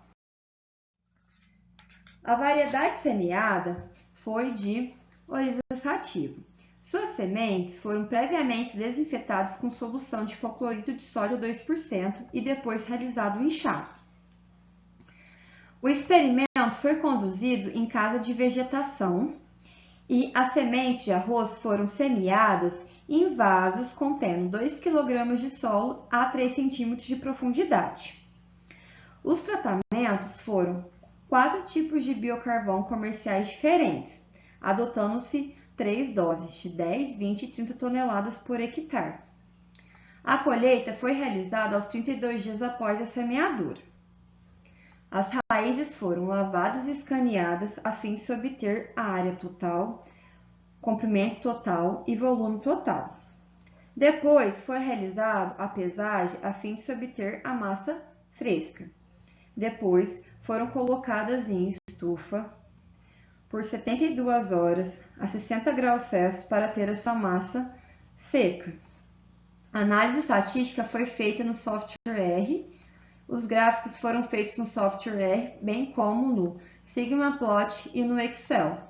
A variedade semeada foi de origem sativa. Suas sementes foram previamente desinfetadas com solução de hipoclorito de sódio a 2% e depois realizado o enxágue. O experimento foi conduzido em casa de vegetação e as sementes de arroz foram semeadas em vasos contendo 2 kg de solo a 3 cm de profundidade. Os tratamentos foram 4 tipos de biocarvão comerciais diferentes, adotando-se 3 doses de 10, 20 e 30 toneladas por hectare. A colheita foi realizada aos 32 dias após a semeadura. As raízes foram lavadas e escaneadas a fim de se obter a área total, comprimento total e volume total. Depois foi realizado a pesagem a fim de se obter a massa fresca. Depois foram colocadas em estufa por 72 horas a 60 graus Celsius para ter a sua massa seca. A análise estatística foi feita no software R. Os gráficos foram feitos no software R, bem como no SigmaPlot e no Excel.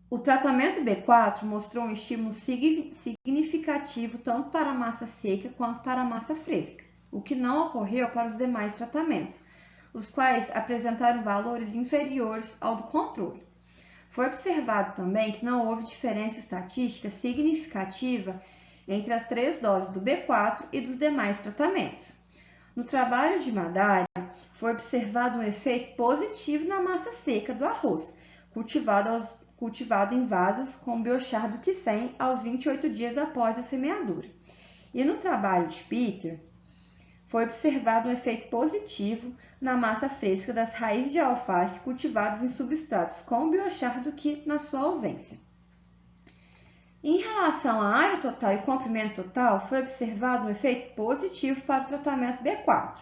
O tratamento B4 mostrou um estímulo significativo tanto para a massa seca quanto para a massa fresca, o que não ocorreu para os demais tratamentos, os quais apresentaram valores inferiores ao do controle. Foi observado também que não houve diferença estatística significativa entre as 3 doses do B4 e dos demais tratamentos. No trabalho de Madari, foi observado um efeito positivo na massa seca do arroz, cultivado em vasos com biochar do Q100 aos 28 dias após a semeadura. E no trabalho de Peter, foi observado um efeito positivo na massa fresca das raízes de alface cultivadas em substratos com biochar do que na sua ausência. Em relação à área total e comprimento total, foi observado um efeito positivo para o tratamento B4,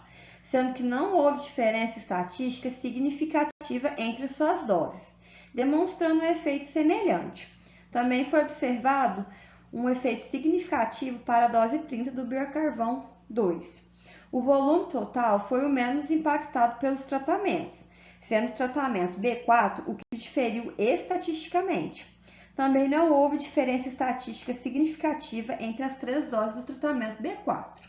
sendo que não houve diferença estatística significativa entre suas doses, demonstrando um efeito semelhante. Também foi observado um efeito significativo para a dose 30 do biocarvão 2. O volume total foi o menos impactado pelos tratamentos, sendo o tratamento B4 o que diferiu estatisticamente. Também não houve diferença estatística significativa entre as 3 doses do tratamento B4.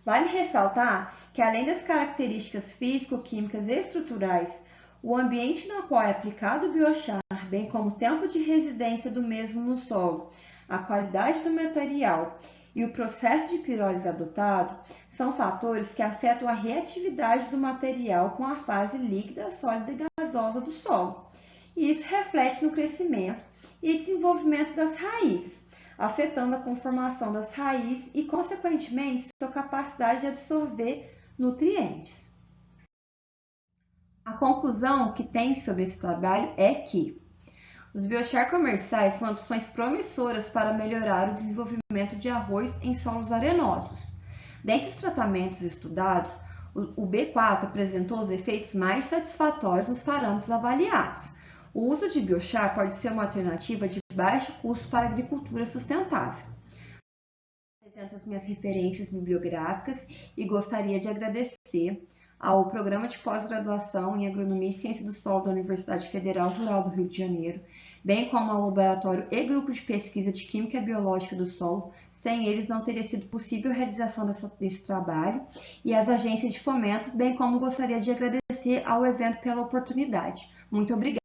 Vale ressaltar que, além das características físico-químicas e estruturais, o ambiente no qual é aplicado o biochar, bem como o tempo de residência do mesmo no solo, a qualidade do material e o processo de pirólise adotado, são fatores que afetam a reatividade do material com a fase líquida, sólida e gasosa do solo. E isso reflete no crescimento e desenvolvimento das raízes, afetando a conformação das raízes e, consequentemente, sua capacidade de absorver nutrientes. A conclusão que tem sobre esse trabalho é que os biochar comerciais são opções promissoras para melhorar o desenvolvimento de arroz em solos arenosos. Dentre os tratamentos estudados, o B4 apresentou os efeitos mais satisfatórios nos parâmetros avaliados. O uso de biochar pode ser uma alternativa de baixo custo para a agricultura sustentável. Apresento as minhas referências bibliográficas e gostaria de agradecer ao Programa de Pós-Graduação em Agronomia e Ciência do Solo da Universidade Federal Rural do Rio de Janeiro, bem como ao Laboratório e Grupo de Pesquisa de Química Biológica do Solo. Sem eles não teria sido possível a realização desse trabalho, e às agências de fomento, bem como gostaria de agradecer ao evento pela oportunidade. Muito obrigada.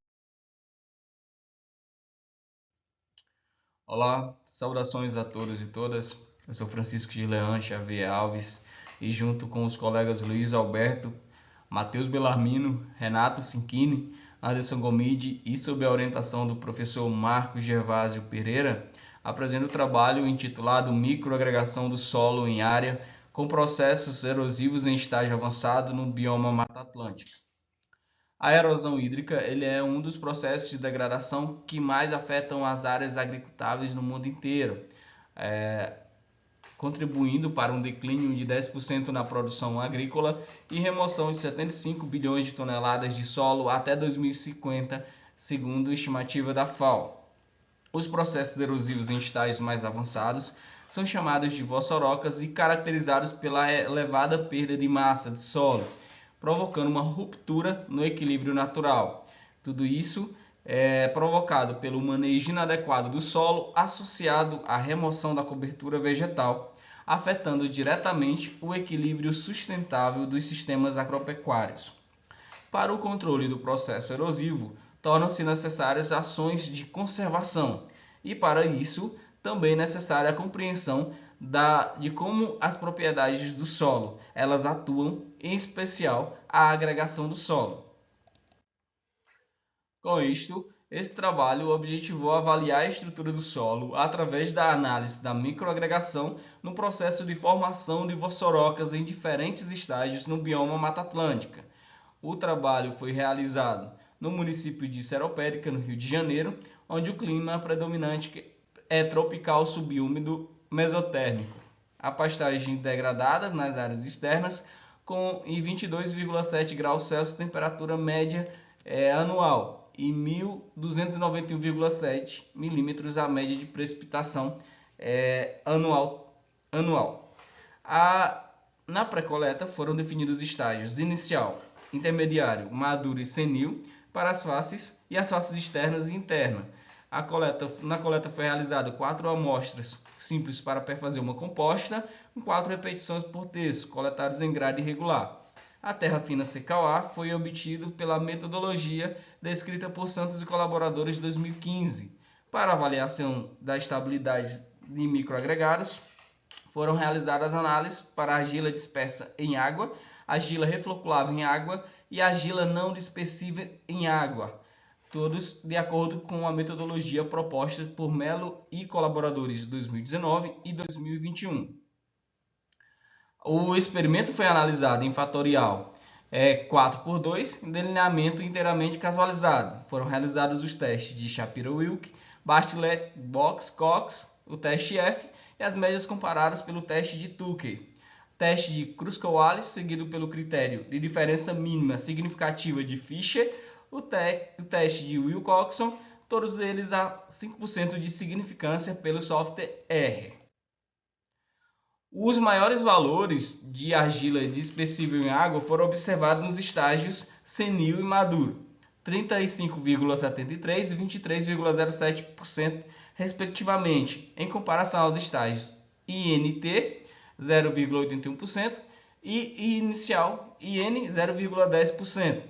Olá, saudações a todos e todas. Eu sou Francisco Gilean Xavier Alves e junto com os colegas Luiz Alberto, Matheus Bellarmino, Renato Cinquini, Anderson Gomide e sob a orientação do professor Marcos Gervásio Pereira, apresento o trabalho intitulado Microagregação do solo em área com processos erosivos em estágio avançado no bioma Mata Atlântica. A erosão hídrica é um dos processos de degradação que mais afetam as áreas agricultáveis no mundo inteiro, contribuindo para um declínio de 10% na produção agrícola e remoção de 75 bilhões de toneladas de solo até 2050, segundo a estimativa da FAO. Os processos erosivos em estágios mais avançados são chamados de vossorocas e caracterizados pela elevada perda de massa de solo, provocando uma ruptura no equilíbrio natural. Tudo isso é provocado pelo manejo inadequado do solo associado à remoção da cobertura vegetal, afetando diretamente o equilíbrio sustentável dos sistemas agropecuários. Para o controle do processo erosivo, tornam-se necessárias ações de conservação e, para isso, também é necessária a compreensão de como as propriedades do solo elas atuam, em especial a agregação do solo. Com isto, esse trabalho objetivou avaliar a estrutura do solo através da análise da microagregação no processo de formação de vossorocas em diferentes estágios no bioma Mata Atlântica. O trabalho foi realizado no município de Seropédica, no Rio de Janeiro, onde o clima predominante é tropical subúmido mesotérmico. A pastagem degradada nas áreas externas com 22,7 graus Celsius temperatura média anual e 1.291,7 milímetros a média de precipitação anual. Na pré-coleta foram definidos estágios inicial, intermediário, maduro e senil para as faces e as faces externas e interna. Na coleta foi realizada 4 amostras simples para perfazer uma composta, com 4 repetições por terço, coletadas em grade irregular. A terra fina CKA foi obtido pela metodologia descrita por Santos e colaboradores de 2015. Para avaliação da estabilidade de microagregados, foram realizadas análises para argila dispersa em água, argila refloculável em água e argila não dispersiva em água, todos de acordo com a metodologia proposta por Melo e colaboradores de 2019 e 2021. O experimento foi analisado em fatorial 4x2, em delineamento inteiramente casualizado. Foram realizados os testes de Shapiro-Wilk, Bartlett, Box, Cox, o teste F e as médias comparadas pelo teste de Tukey. Teste de Kruskal-Wallis, seguido pelo critério de diferença mínima significativa de Fischer, o teste de Wilcoxon, todos eles a 5% de significância pelo software R. Os maiores valores de argila dispersível em água foram observados nos estágios senil e maduro, 35,73% e 23,07% respectivamente, em comparação aos estágios INT, 0,81% e inicial IN, 0,10%.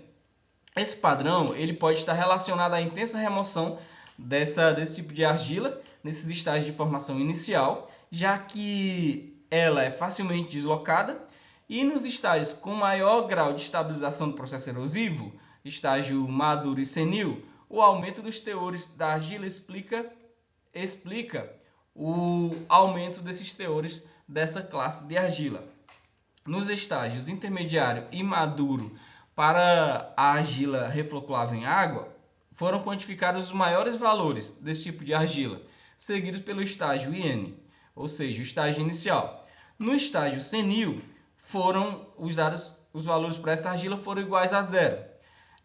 Esse padrão ele pode estar relacionado à intensa remoção desse tipo de argila nesses estágios de formação inicial, já que ela é facilmente deslocada, e nos estágios com maior grau de estabilização do processo erosivo, estágio maduro e senil, o aumento dos teores da argila explica o aumento desses teores dessa classe de argila. Nos estágios intermediário e maduro, para a argila refloculável em água, foram quantificados os maiores valores desse tipo de argila, seguidos pelo estágio IN, ou seja, o estágio inicial. No estágio senil, os valores para essa argila foram iguais a 0.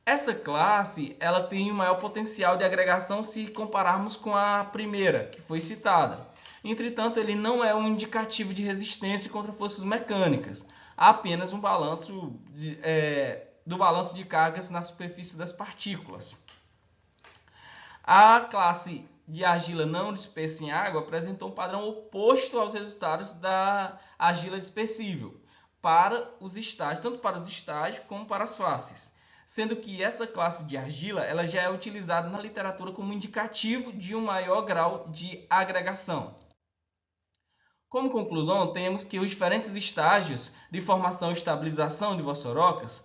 Essa classe ela tem o maior potencial de agregação se compararmos com a primeira, que foi citada. Entretanto, ele não é um indicativo de resistência contra forças mecânicas, apenas um balanço do balanço de cargas na superfície das partículas. A classe de argila não dispersa em água apresentou um padrão oposto aos resultados da argila dispersível para os estágios, tanto para os estágios como para as faces, sendo que essa classe de argila ela já é utilizada na literatura como indicativo de um maior grau de agregação. Como conclusão, temos que os diferentes estágios de formação e estabilização de vossorocas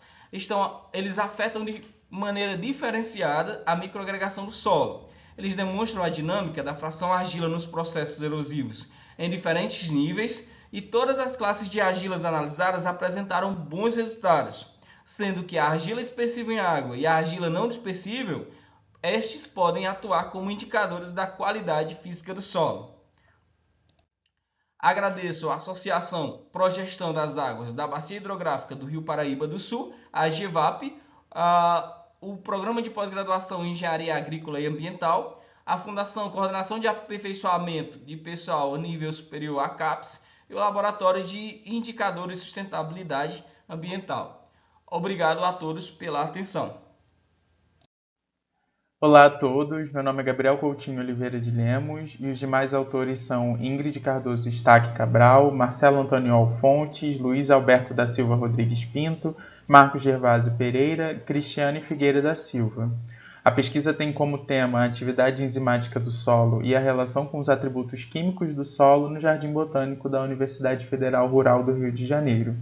eles afetam de maneira diferenciada a microagregação do solo. Eles demonstram a dinâmica da fração argila nos processos erosivos em diferentes níveis e todas as classes de argilas analisadas apresentaram bons resultados, sendo que a argila dispersível em água e a argila não dispersível, estes podem atuar como indicadores da qualidade física do solo. Agradeço à Associação Progestão das Águas da Bacia Hidrográfica do Rio Paraíba do Sul, a AGVAP, o Programa de Pós-Graduação em Engenharia Agrícola e Ambiental, a Fundação Coordenação de Aperfeiçoamento de Pessoal Nível Superior a CAPES e o Laboratório de Indicadores de Sustentabilidade Ambiental. Obrigado a todos pela atenção. Olá a todos, meu nome é Gabriel Coutinho Oliveira de Lemos e os demais autores são Ingrid Cardoso Stack Cabral, Marcelo Antoniol Fontes, Luiz Alberto da Silva Rodrigues Pinto, Marcos Gervásio Pereira, Cristiane Figueira da Silva. A pesquisa tem como tema a atividade enzimática do solo e a relação com os atributos químicos do solo no Jardim Botânico da Universidade Federal Rural do Rio de Janeiro.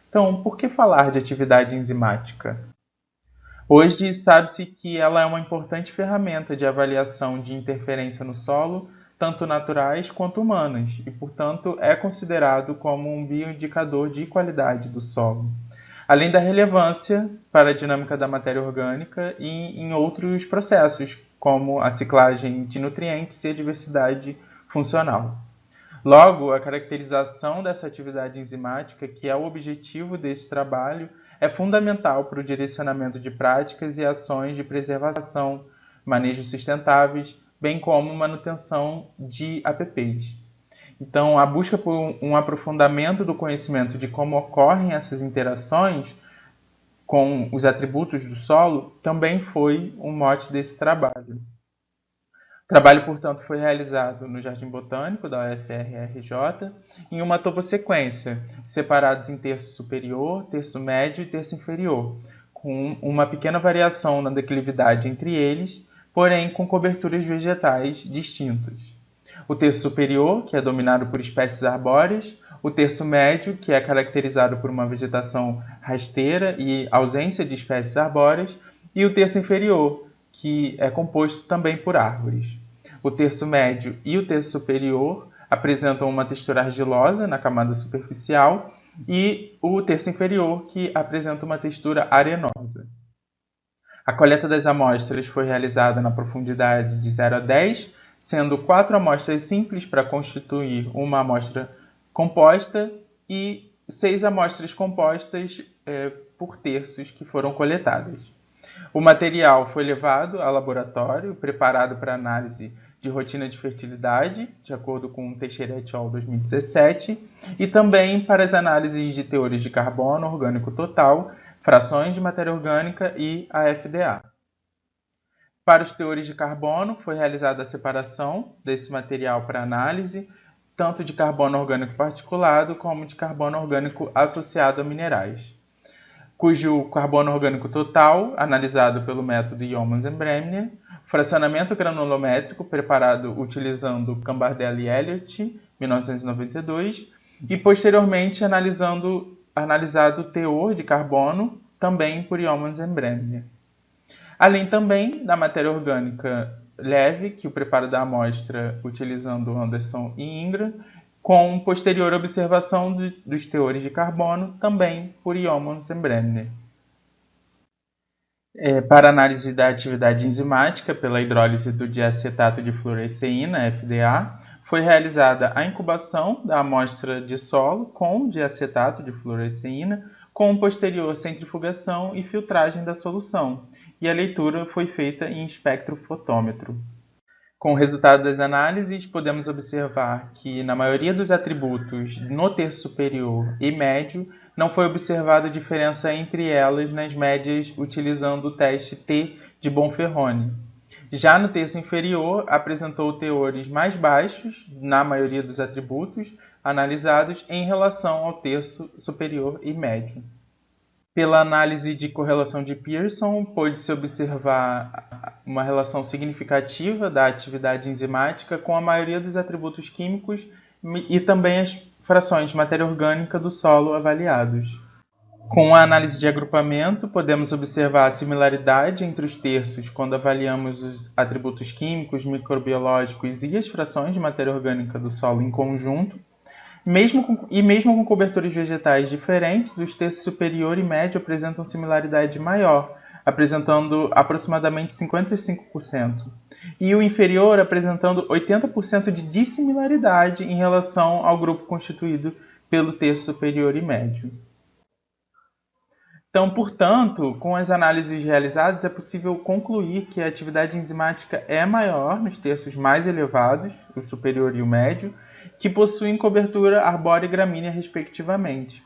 Então, por que falar de atividade enzimática? Hoje, sabe-se que ela é uma importante ferramenta de avaliação de interferência no solo, tanto naturais quanto humanas, e, portanto, é considerado como um bioindicador de qualidade do solo, além da relevância para a dinâmica da matéria orgânica e em outros processos, como a ciclagem de nutrientes e a diversidade funcional. Logo, a caracterização dessa atividade enzimática, que é o objetivo desse trabalho, é fundamental para o direcionamento de práticas e ações de preservação, manejo sustentáveis, bem como manutenção de APPs. Então, a busca por um aprofundamento do conhecimento de como ocorrem essas interações com os atributos do solo também foi um mote desse trabalho. O trabalho, portanto, foi realizado no Jardim Botânico da UFRJ em uma toposequência, separados em terço superior, terço médio e terço inferior, com uma pequena variação na declividade entre eles, porém com coberturas vegetais distintas. O terço superior, que é dominado por espécies arbóreas, o terço médio, que é caracterizado por uma vegetação rasteira e ausência de espécies arbóreas, e o terço inferior, que é composto também por árvores. O terço médio e o terço superior apresentam uma textura argilosa na camada superficial e o terço inferior, que apresenta uma textura arenosa. A coleta das amostras foi realizada na profundidade de 0 a 10, sendo 4 amostras simples para constituir uma amostra composta e 6 amostras compostas por terços que foram coletadas. O material foi levado ao laboratório, preparado para análise de rotina de fertilidade, de acordo com o Teixeira et al. 2017, e também para as análises de teores de carbono orgânico total, frações de matéria orgânica e a FDA. Para os teores de carbono, foi realizada a separação desse material para análise, tanto de carbono orgânico particulado como de carbono orgânico associado a minerais, cujo carbono orgânico total, analisado pelo método Yeomans-Bremner, fracionamento granulométrico preparado utilizando Cambardella e Elliott, 1992, e posteriormente analisado o teor de carbono, também por Yeomans-Bremner. Além também da matéria orgânica leve, que o preparo da amostra utilizando Anderson e Ingram, com posterior observação dos teores de carbono, também por Yeomans-Bremner. Para análise da atividade enzimática pela hidrólise do diacetato de fluoresceína, FDA, foi realizada a incubação da amostra de solo com diacetato de fluoresceína, com posterior centrifugação e filtragem da solução, e a leitura foi feita em espectrofotômetro. Com o resultado das análises, podemos observar que, na maioria dos atributos no terço superior e médio, não foi observada diferença entre elas nas médias utilizando o teste T de Bonferroni. Já no terço inferior, apresentou teores mais baixos na maioria dos atributos analisados em relação ao terço superior e médio. Pela análise de correlação de Pearson, pôde-se observar uma relação significativa da atividade enzimática com a maioria dos atributos químicos e também as frações de matéria orgânica do solo avaliados. Com a análise de agrupamento, podemos observar a similaridade entre os terços quando avaliamos os atributos químicos, microbiológicos e as frações de matéria orgânica do solo em conjunto. Mesmo com coberturas vegetais diferentes, os terços superior e médio apresentam similaridade maior, apresentando aproximadamente 55%, e o inferior apresentando 80% de dissimilaridade em relação ao grupo constituído pelo terço superior e médio. Então, portanto, com as análises realizadas, é possível concluir que a atividade enzimática é maior nos terços mais elevados, o superior e o médio, que possuem cobertura arbórea e gramínea, respectivamente.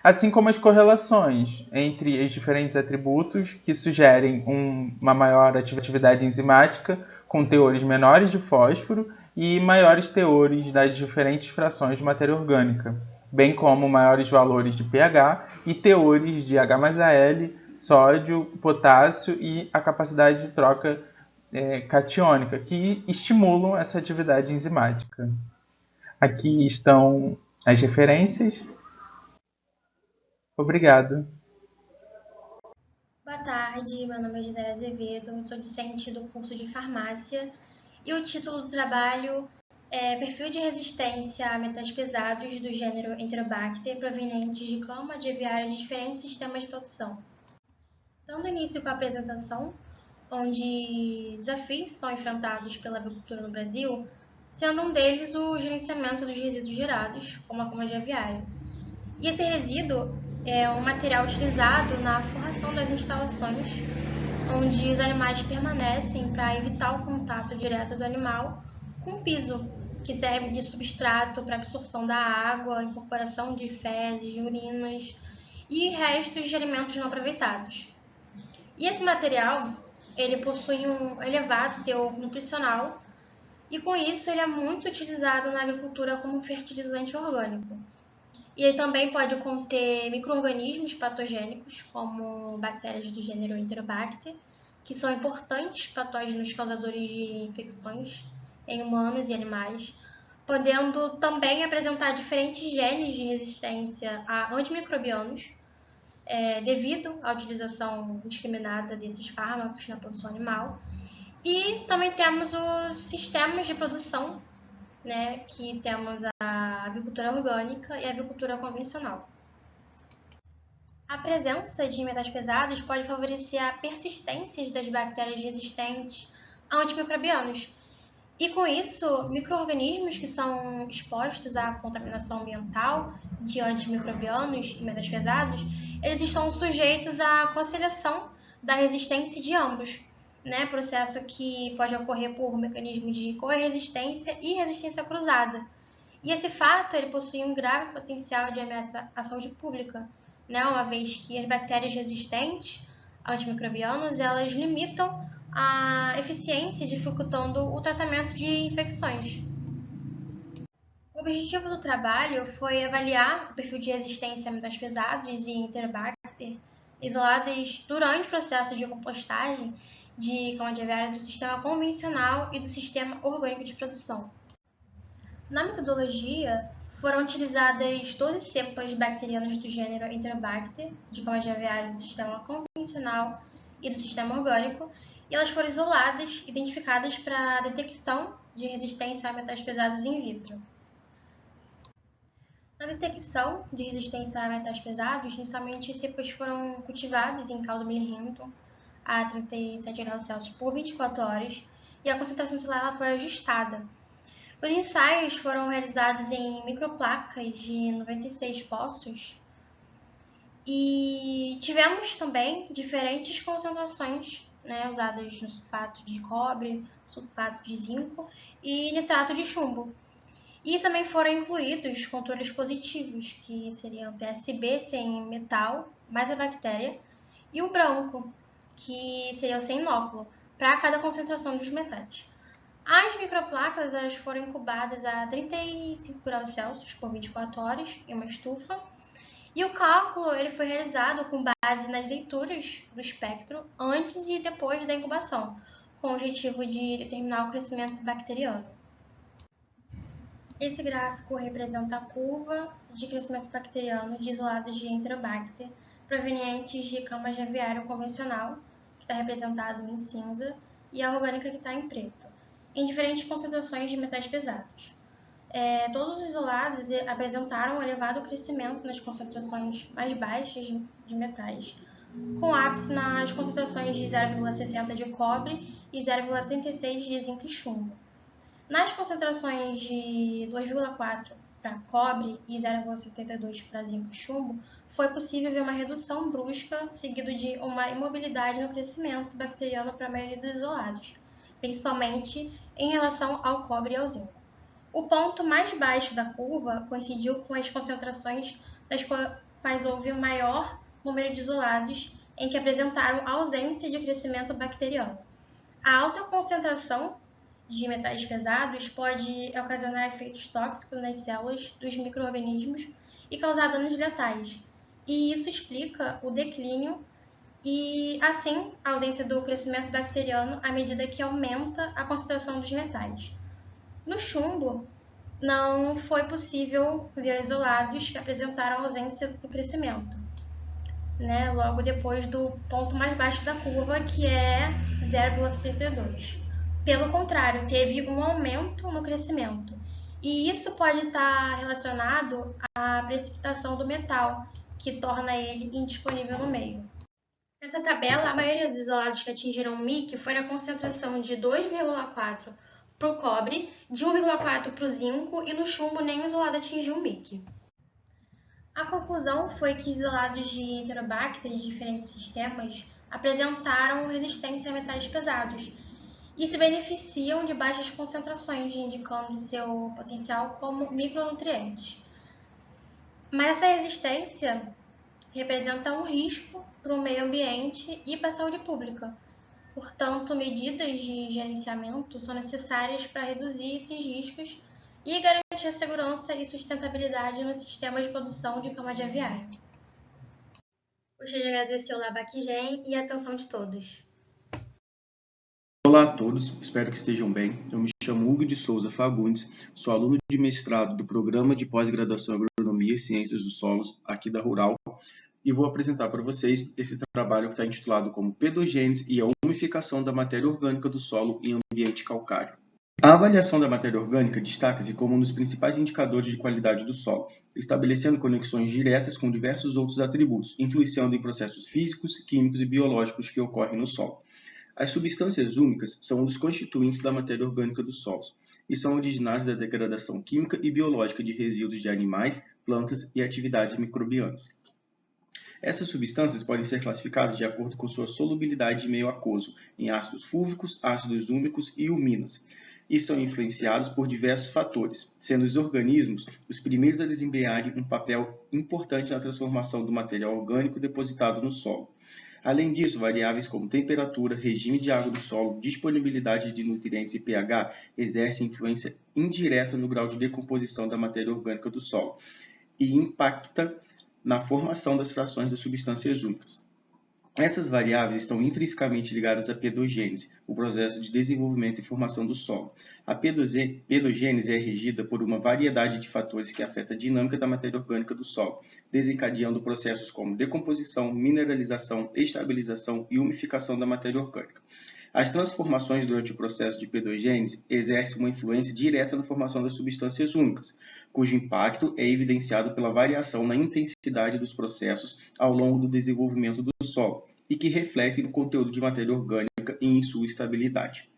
Assim como as correlações entre os diferentes atributos que sugerem uma maior atividade enzimática com teores menores de fósforo e maiores teores das diferentes frações de matéria orgânica, bem como maiores valores de pH e teores de H+Al, sódio, potássio e a capacidade de troca catiônica, que estimulam essa atividade enzimática. Aqui estão as referências. Obrigado. Boa tarde, meu nome é Gisele Azevedo, eu sou discente do curso de farmácia e o título do trabalho é Perfil de resistência a metais pesados do gênero Enterobacter provenientes de cama de aviária de diferentes sistemas de produção. Dando início com a apresentação, onde desafios são enfrentados pela avicultura no Brasil, sendo um deles o gerenciamento dos resíduos gerados, como a cama de aviária. E esse resíduo é um material utilizado na forração das instalações, onde os animais permanecem para evitar o contato direto do animal com o piso, que serve de substrato para absorção da água, incorporação de fezes, de urinas e restos de alimentos não aproveitados. E esse material, ele possui um elevado teor nutricional e com isso ele é muito utilizado na agricultura como fertilizante orgânico. E ele também pode conter micro-organismos patogênicos, como bactérias do gênero Enterobacter, que são importantes patógenos causadores de infecções em humanos e animais, podendo também apresentar diferentes genes de resistência a antimicrobianos, devido à utilização indiscriminada desses fármacos na produção animal. E também temos os sistemas de produção, que temos a avicultura orgânica e a avicultura convencional. A presença de metais pesados pode favorecer a persistência das bactérias resistentes a antimicrobianos. E com isso, micro-organismos que são expostos à contaminação ambiental de antimicrobianos e metais pesados, eles estão sujeitos à conciliação da resistência de ambos, processo que pode ocorrer por mecanismo de corresistência e resistência cruzada. E esse fato ele possui um grave potencial de ameaça à saúde pública, uma vez que as bactérias resistentes a antimicrobianos elas limitam a eficiência, dificultando o tratamento de infecções. O objetivo do trabalho foi avaliar o perfil de resistência a metais pesados e Enterobacter isolados durante o processo de compostagem de cama de aviária do sistema convencional e do sistema orgânico de produção. Na metodologia, foram utilizadas 12 cepas bacterianas do gênero Enterobacter, de cama de aviária do sistema convencional e do sistema orgânico, e elas foram isoladas, identificadas para a detecção de resistência a metais pesados in vitro. Na detecção de resistência a metais pesados, inicialmente as cepas foram cultivadas em caldo bilirrento a 37 graus Celsius por 24 horas e a concentração celular foi ajustada. Os ensaios foram realizados em microplacas de 96 poços e tivemos também diferentes concentrações usadas no sulfato de cobre, sulfato de zinco e nitrato de chumbo. E também foram incluídos controles positivos, que seriam o TSB sem metal, mais a bactéria, e o branco, que seria o sem inóculo, para cada concentração dos metais. As microplacas elas foram incubadas a 35 graus Celsius por 24 horas em uma estufa, e o cálculo ele foi realizado com base nas leituras do espectro antes e depois da incubação, com o objetivo de determinar o crescimento bacteriano. Esse gráfico representa a curva de crescimento bacteriano de isolados de Enterobacter provenientes de camas de aviário convencional, que está representado em cinza, e a orgânica, que está em preto, em diferentes concentrações de metais pesados. Todos os isolados apresentaram um elevado crescimento nas concentrações mais baixas de metais, com ápice nas concentrações de 0,60 de cobre e 0,36 de zinco e chumbo. Nas concentrações de 2,4 para cobre e 0,72 para zinco e chumbo, foi possível ver uma redução brusca, seguido de uma imobilidade no crescimento bacteriano para a maioria dos isolados, principalmente em relação ao cobre e ao zinco. O ponto mais baixo da curva coincidiu com as concentrações das quais houve o maior número de isolados em que apresentaram ausência de crescimento bacteriano. A alta concentração de metais pesados pode ocasionar efeitos tóxicos nas células dos micro-organismos e causar danos letais. E isso explica o declínio e, assim, a ausência do crescimento bacteriano à medida que aumenta a concentração dos metais. No chumbo, não foi possível ver isolados que apresentaram ausência do crescimento, logo depois do ponto mais baixo da curva, que é 0,72. Pelo contrário, teve um aumento no crescimento. E isso pode estar relacionado à precipitação do metal, que torna ele indisponível no meio. Nessa tabela, a maioria dos isolados que atingiram o MIC foi na concentração de 2,4 para o cobre, de 1,4 para o zinco, e no chumbo nenhum isolado atingiu o MIC. A conclusão foi que isolados de Enterobacter de diferentes sistemas apresentaram resistência a metais pesados e se beneficiam de baixas concentrações, indicando seu potencial como micronutrientes. Mas essa resistência representa um risco para o meio ambiente e para a saúde pública. Portanto, medidas de gerenciamento são necessárias para reduzir esses riscos e garantir a segurança e sustentabilidade no sistema de produção de cama de aviário. Gostaria de agradecer o Labaquigem e a atenção de todos. Olá a todos, espero que estejam bem. Eu me chamo Hugo de Souza Fagundes, sou aluno de mestrado do Programa de Pós-Graduação em Agronomia e Ciências dos Solos, aqui da Rural, e vou apresentar para vocês esse trabalho que está intitulado como Pedogênese e a umificação da matéria orgânica do solo em ambiente calcário. A avaliação da matéria orgânica destaca-se como um dos principais indicadores de qualidade do solo, estabelecendo conexões diretas com diversos outros atributos, influenciando em processos físicos, químicos e biológicos que ocorrem no solo. As substâncias úmicas são um dos constituintes da matéria orgânica dos solos e são originárias da degradação química e biológica de resíduos de animais, plantas e atividades microbianas. Essas substâncias podem ser classificadas de acordo com sua solubilidade em meio aquoso, em ácidos fúlvicos, ácidos úmicos e uminas, e são influenciados por diversos fatores, sendo os organismos os primeiros a desempenharem um papel importante na transformação do material orgânico depositado no solo. Além disso, variáveis como temperatura, regime de água do solo, disponibilidade de nutrientes e pH exercem influência indireta no grau de decomposição da matéria orgânica do solo e impacta na formação das frações das substâncias úmicas. Essas variáveis estão intrinsecamente ligadas à pedogênese, o processo de desenvolvimento e formação do solo. A pedogênese é regida por uma variedade de fatores que afeta a dinâmica da matéria orgânica do solo, desencadeando processos como decomposição, mineralização, estabilização e umificação da matéria orgânica. As transformações durante o processo de pedogênese exercem uma influência direta na formação das substâncias úmicas, cujo impacto é evidenciado pela variação na intensidade dos processos ao longo do desenvolvimento do solo e que refletem no conteúdo de matéria orgânica e em sua estabilidade.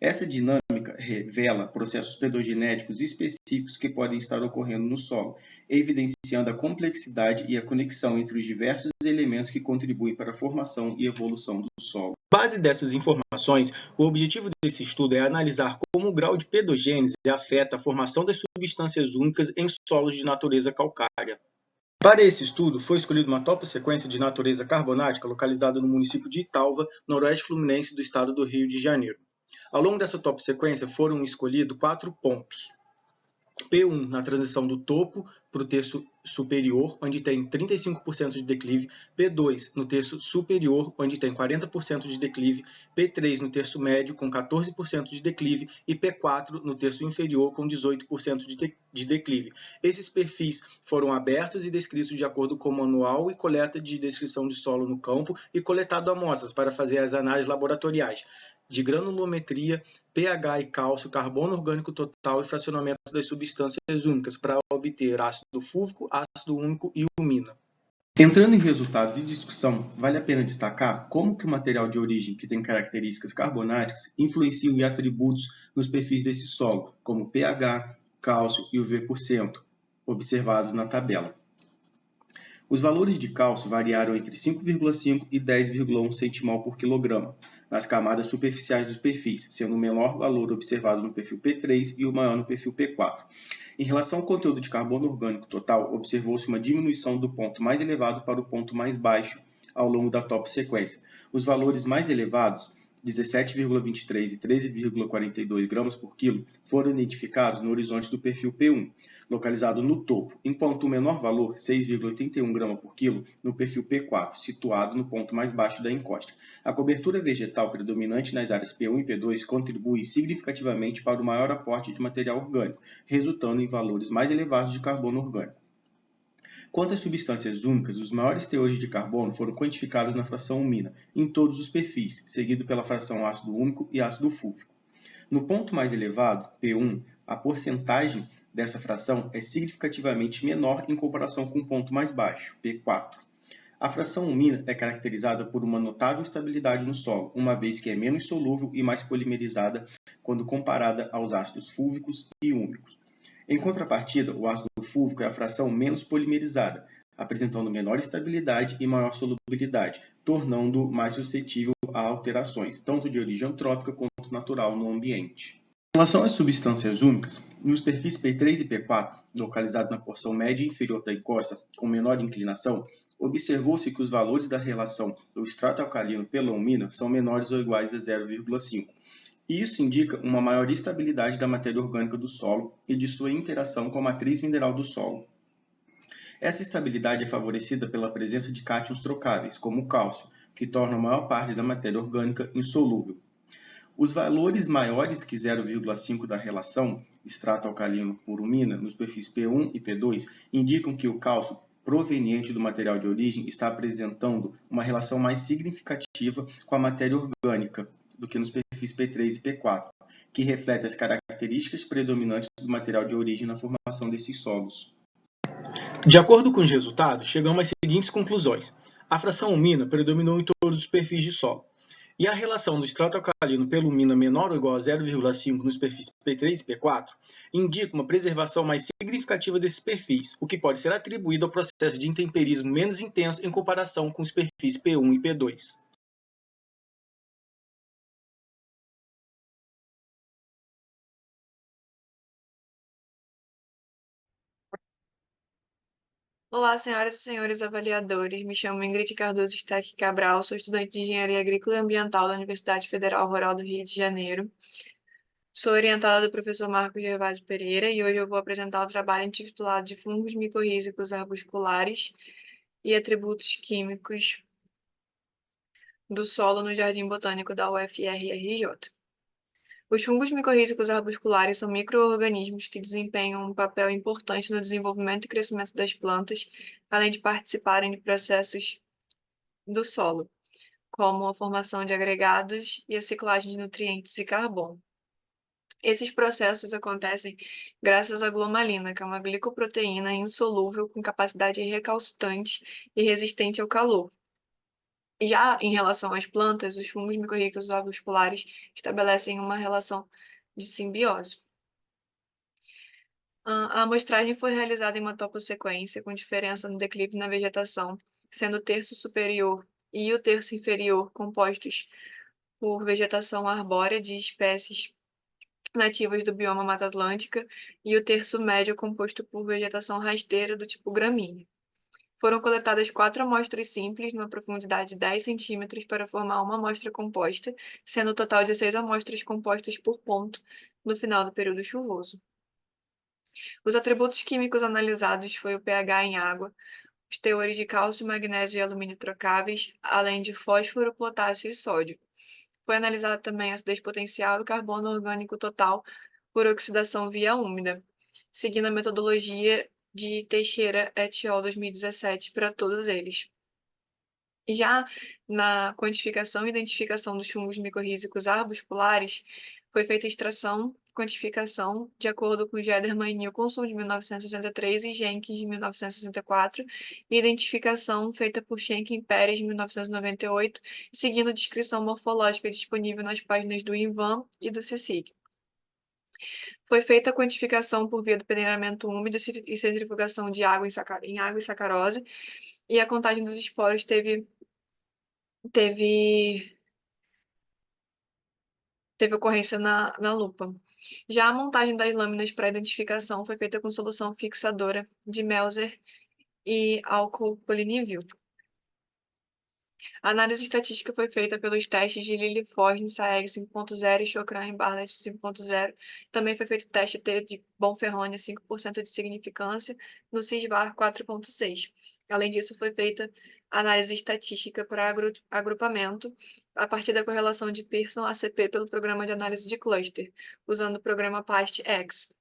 Essa dinâmica revela processos pedogenéticos específicos que podem estar ocorrendo no solo, evidenciando a complexidade e a conexão entre os diversos elementos que contribuem para a formação e evolução do solo. Base dessas informações, o objetivo desse estudo é analisar como o grau de pedogênese afeta a formação das substâncias úmicas em solos de natureza calcária. Para esse estudo, foi escolhida uma toposequência de natureza carbonática localizada no município de Italva, noroeste fluminense do estado do Rio de Janeiro. Ao longo dessa toposequência foram escolhidos 4 pontos. P1 na transição do topo para o terço superior, onde tem 35% de declive, P2 no terço superior, onde tem 40% de declive, P3 no terço médio, com 14% de declive, e P4 no terço inferior, com 18% de declive. Esses perfis foram abertos e descritos de acordo com o manual e coleta de descrição de solo no campo e coletado amostras para fazer as análises laboratoriais de granulometria, pH e cálcio, carbono orgânico total e fracionamento das substâncias úmicas para obter ácido fúlvico, ácido úmico e umina. Entrando em resultados de discussão, vale a pena destacar como que o material de origem que tem características carbonáticas influencia em atributos nos perfis desse solo, como pH, cálcio e UV%. observados na tabela. Os valores de cálcio variaram entre 5,5 e 10,1 centimol por quilograma nas camadas superficiais dos perfis, sendo o menor valor observado no perfil P3 e o maior no perfil P4. Em relação ao conteúdo de carbono orgânico total, observou-se uma diminuição do ponto mais elevado para o ponto mais baixo ao longo da toposequência. Os valores mais elevados, 17,23 e 13,42 gramas por quilo, foram identificados no horizonte do perfil P1, localizado no topo, enquanto o menor valor, 6,81 gramas por quilo, no perfil P4, situado no ponto mais baixo da encosta. A cobertura vegetal predominante nas áreas P1 e P2 contribui significativamente para o maior aporte de material orgânico, resultando em valores mais elevados de carbono orgânico. Quanto às substâncias úmicas, os maiores teores de carbono foram quantificados na fração umina, em todos os perfis, seguido pela fração ácido úmico e ácido fúlvico. No ponto mais elevado, P1, a porcentagem dessa fração é significativamente menor em comparação com o ponto mais baixo, P4. A fração umina é caracterizada por uma notável estabilidade no solo, uma vez que é menos solúvel e mais polimerizada quando comparada aos ácidos fúlvicos e úmicos. Em contrapartida, o ácido fúlvico é a fração menos polimerizada, apresentando menor estabilidade e maior solubilidade, tornando-o mais suscetível a alterações, tanto de origem antrópica quanto natural no ambiente. Em relação às substâncias úmicas, nos perfis P3 e P4, localizados na porção média e inferior da encosta, com menor inclinação, observou-se que os valores da relação do extrato alcalino pela umina são menores ou iguais a 0,5. E isso indica uma maior estabilidade da matéria orgânica do solo e de sua interação com a matriz mineral do solo. Essa estabilidade é favorecida pela presença de cátions trocáveis, como o cálcio, que torna a maior parte da matéria orgânica insolúvel. Os valores maiores que 0,5 da relação extrato alcalino por umina nos perfis P1 e P2 indicam que o cálcio proveniente do material de origem está apresentando uma relação mais significativa com a matéria orgânica do que nos perfis P3 e P4, que reflete as características predominantes do material de origem na formação desses solos. De acordo com os resultados, chegamos às seguintes conclusões. A fração umina predominou em todos os perfis de solo, e a relação do extrato alcalino pela umina menor ou igual a 0,5 nos perfis P3 e P4 indica uma preservação mais significativa desses perfis, o que pode ser atribuído ao processo de intemperismo menos intenso em comparação com os perfis P1 e P2. Olá, senhoras e senhores avaliadores. Me chamo Ingrid Cardoso Steck Cabral, sou estudante de Engenharia Agrícola e Ambiental da Universidade Federal Rural do Rio de Janeiro. Sou orientada do professor Marcos Gervásio Pereira e hoje eu vou apresentar o trabalho intitulado de Fungos micorrízicos arbusculares e atributos químicos do solo no Jardim Botânico da UFRJ. Os fungos micorrízicos arbusculares são micro-organismos que desempenham um papel importante no desenvolvimento e crescimento das plantas, além de participarem de processos do solo, como a formação de agregados e a ciclagem de nutrientes e carbono. Esses processos acontecem graças à glomalina, que é uma glicoproteína insolúvel com capacidade recalcitrante e resistente ao calor. Já em relação às plantas, os fungos micorrízicos arbusculares estabelecem uma relação de simbiose. A amostragem foi realizada em uma topossequência, com diferença no declive na vegetação, sendo o terço superior e o terço inferior compostos por vegetação arbórea de espécies nativas do bioma Mata Atlântica e o terço médio composto por vegetação rasteira do tipo gramínea. Foram coletadas 4 amostras simples, numa profundidade de 10 centímetros, para formar uma amostra composta, sendo o total de 6 amostras compostas por ponto no final do período chuvoso. Os atributos químicos analisados foi o pH em água, os teores de cálcio, magnésio e alumínio trocáveis, além de fósforo, potássio e sódio. Foi analisado também a acidez potencial e carbono orgânico total por oxidação via úmida, seguindo a metodologia de Teixeira et al. 2017 para todos eles. Já na quantificação e identificação dos fungos micorrízicos arbusculares, foi feita extração e quantificação de acordo com Jedermann e Nicholson, de 1963, e Jenkins, de 1964, e identificação feita por Schenck e Pérez, de 1998, seguindo descrição morfológica disponível nas páginas do INVAM e do CSIC. Foi feita a quantificação por via do peneiramento úmido e centrifugação de água em água e sacarose, e a contagem dos esporos teve ocorrência na lupa. Já a montagem das lâminas para identificação foi feita com solução fixadora de Melzer e álcool polinívil. A análise estatística foi feita pelos testes de Lilliefors, Saeg 5.0 e Chokran Bartlett 5.0. Também foi feito o teste T de Bonferroni 5% de significância no CISBAR 4.6. Além disso, foi feita análise estatística para agrupamento a partir da correlação de Pearson-ACP pelo programa de análise de cluster, usando o programa PAST-X.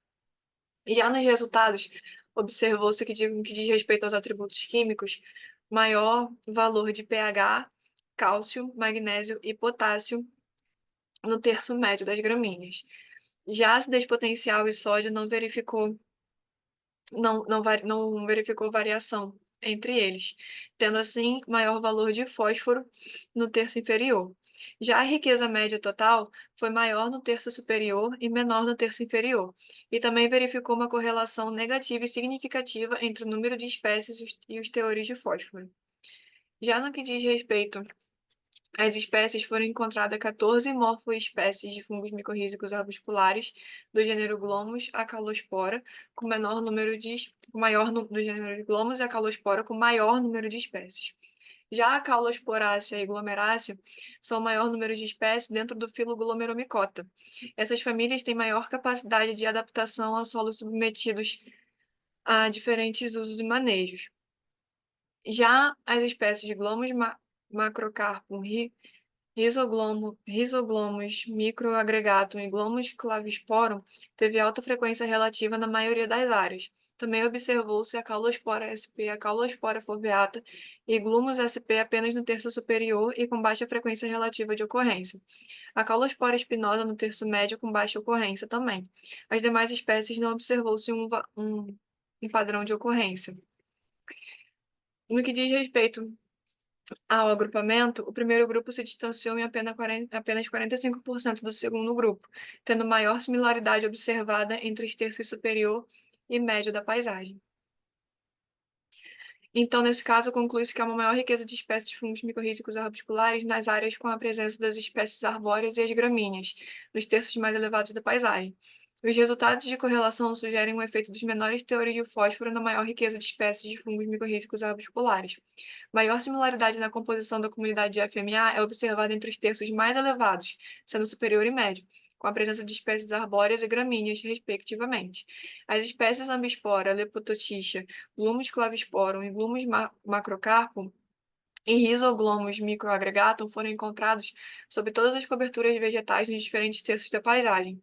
Já nos resultados, observou-se que, no que diz respeito aos atributos químicos, maior valor de pH, cálcio, magnésio e potássio no terço médio das gramíneas. Já a acidez potencial e sódio não verificou variação entre eles, tendo assim maior valor de fósforo no terço inferior. Já a riqueza média total foi maior no terço superior e menor no terço inferior, e também verificou uma correlação negativa e significativa entre o número de espécies e os teores de fósforo. Já no que diz respeito às espécies, foram encontradas 14 morfoespécies de fungos micorrízicos arbusculares do gênero Glomus acalospora, com maior número de espécies. Já a Caulosporácea e Glomerácea são o maior número de espécies dentro do filo Glomeromicota. Essas famílias têm maior capacidade de adaptação a solos submetidos a diferentes usos e manejos. Já as espécies de Glomus macrocarpum, Rhizoglomus microagregatum e Glomus clavisporum teve alta frequência relativa na maioria das áreas. Também observou-se a Caulospora sp, a Caulospora foveata e Glumus sp apenas no terço superior e com baixa frequência relativa de ocorrência. A Caulospora espinosa no terço médio com baixa ocorrência também. As demais espécies não observou-se um padrão de ocorrência. No que diz respeito ao agrupamento, o primeiro grupo se distanciou em apenas 45% do segundo grupo, tendo maior similaridade observada entre os terços superior e médio da paisagem. Então, nesse caso, conclui-se que há uma maior riqueza de espécies de fungos micorrízicos arbusculares nas áreas com a presença das espécies arbóreas e as gramíneas, nos terços mais elevados da paisagem. Os resultados de correlação sugerem um efeito dos menores teores de fósforo na maior riqueza de espécies de fungos micorrízicos arbusculares. Maior similaridade na composição da comunidade de FMA é observada entre os terços mais elevados, sendo superior e médio, com a presença de espécies arbóreas e gramíneas, respectivamente. As espécies Ambispora, Lepototicha, Glumus clavisporum e Glumus macrocarpum e Rhizoglomus microagregatum foram encontrados sob todas as coberturas vegetais nos diferentes terços da paisagem.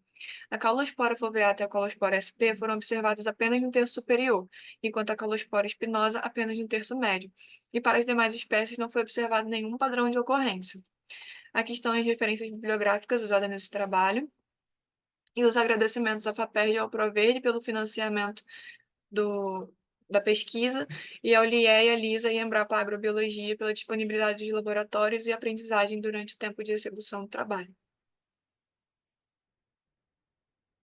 A Caulospora foveata e a Caulospora sp foram observadas apenas no terço superior, enquanto a Caulospora espinosa apenas no terço médio, e para as demais espécies não foi observado nenhum padrão de ocorrência. Aqui estão as referências bibliográficas usadas nesse trabalho, e os agradecimentos à FAPERJ e ao ProVerde pelo financiamento da pesquisa, e ao LIEA, LISA e Embrapa Agrobiologia pela disponibilidade de laboratórios e aprendizagem durante o tempo de execução do trabalho.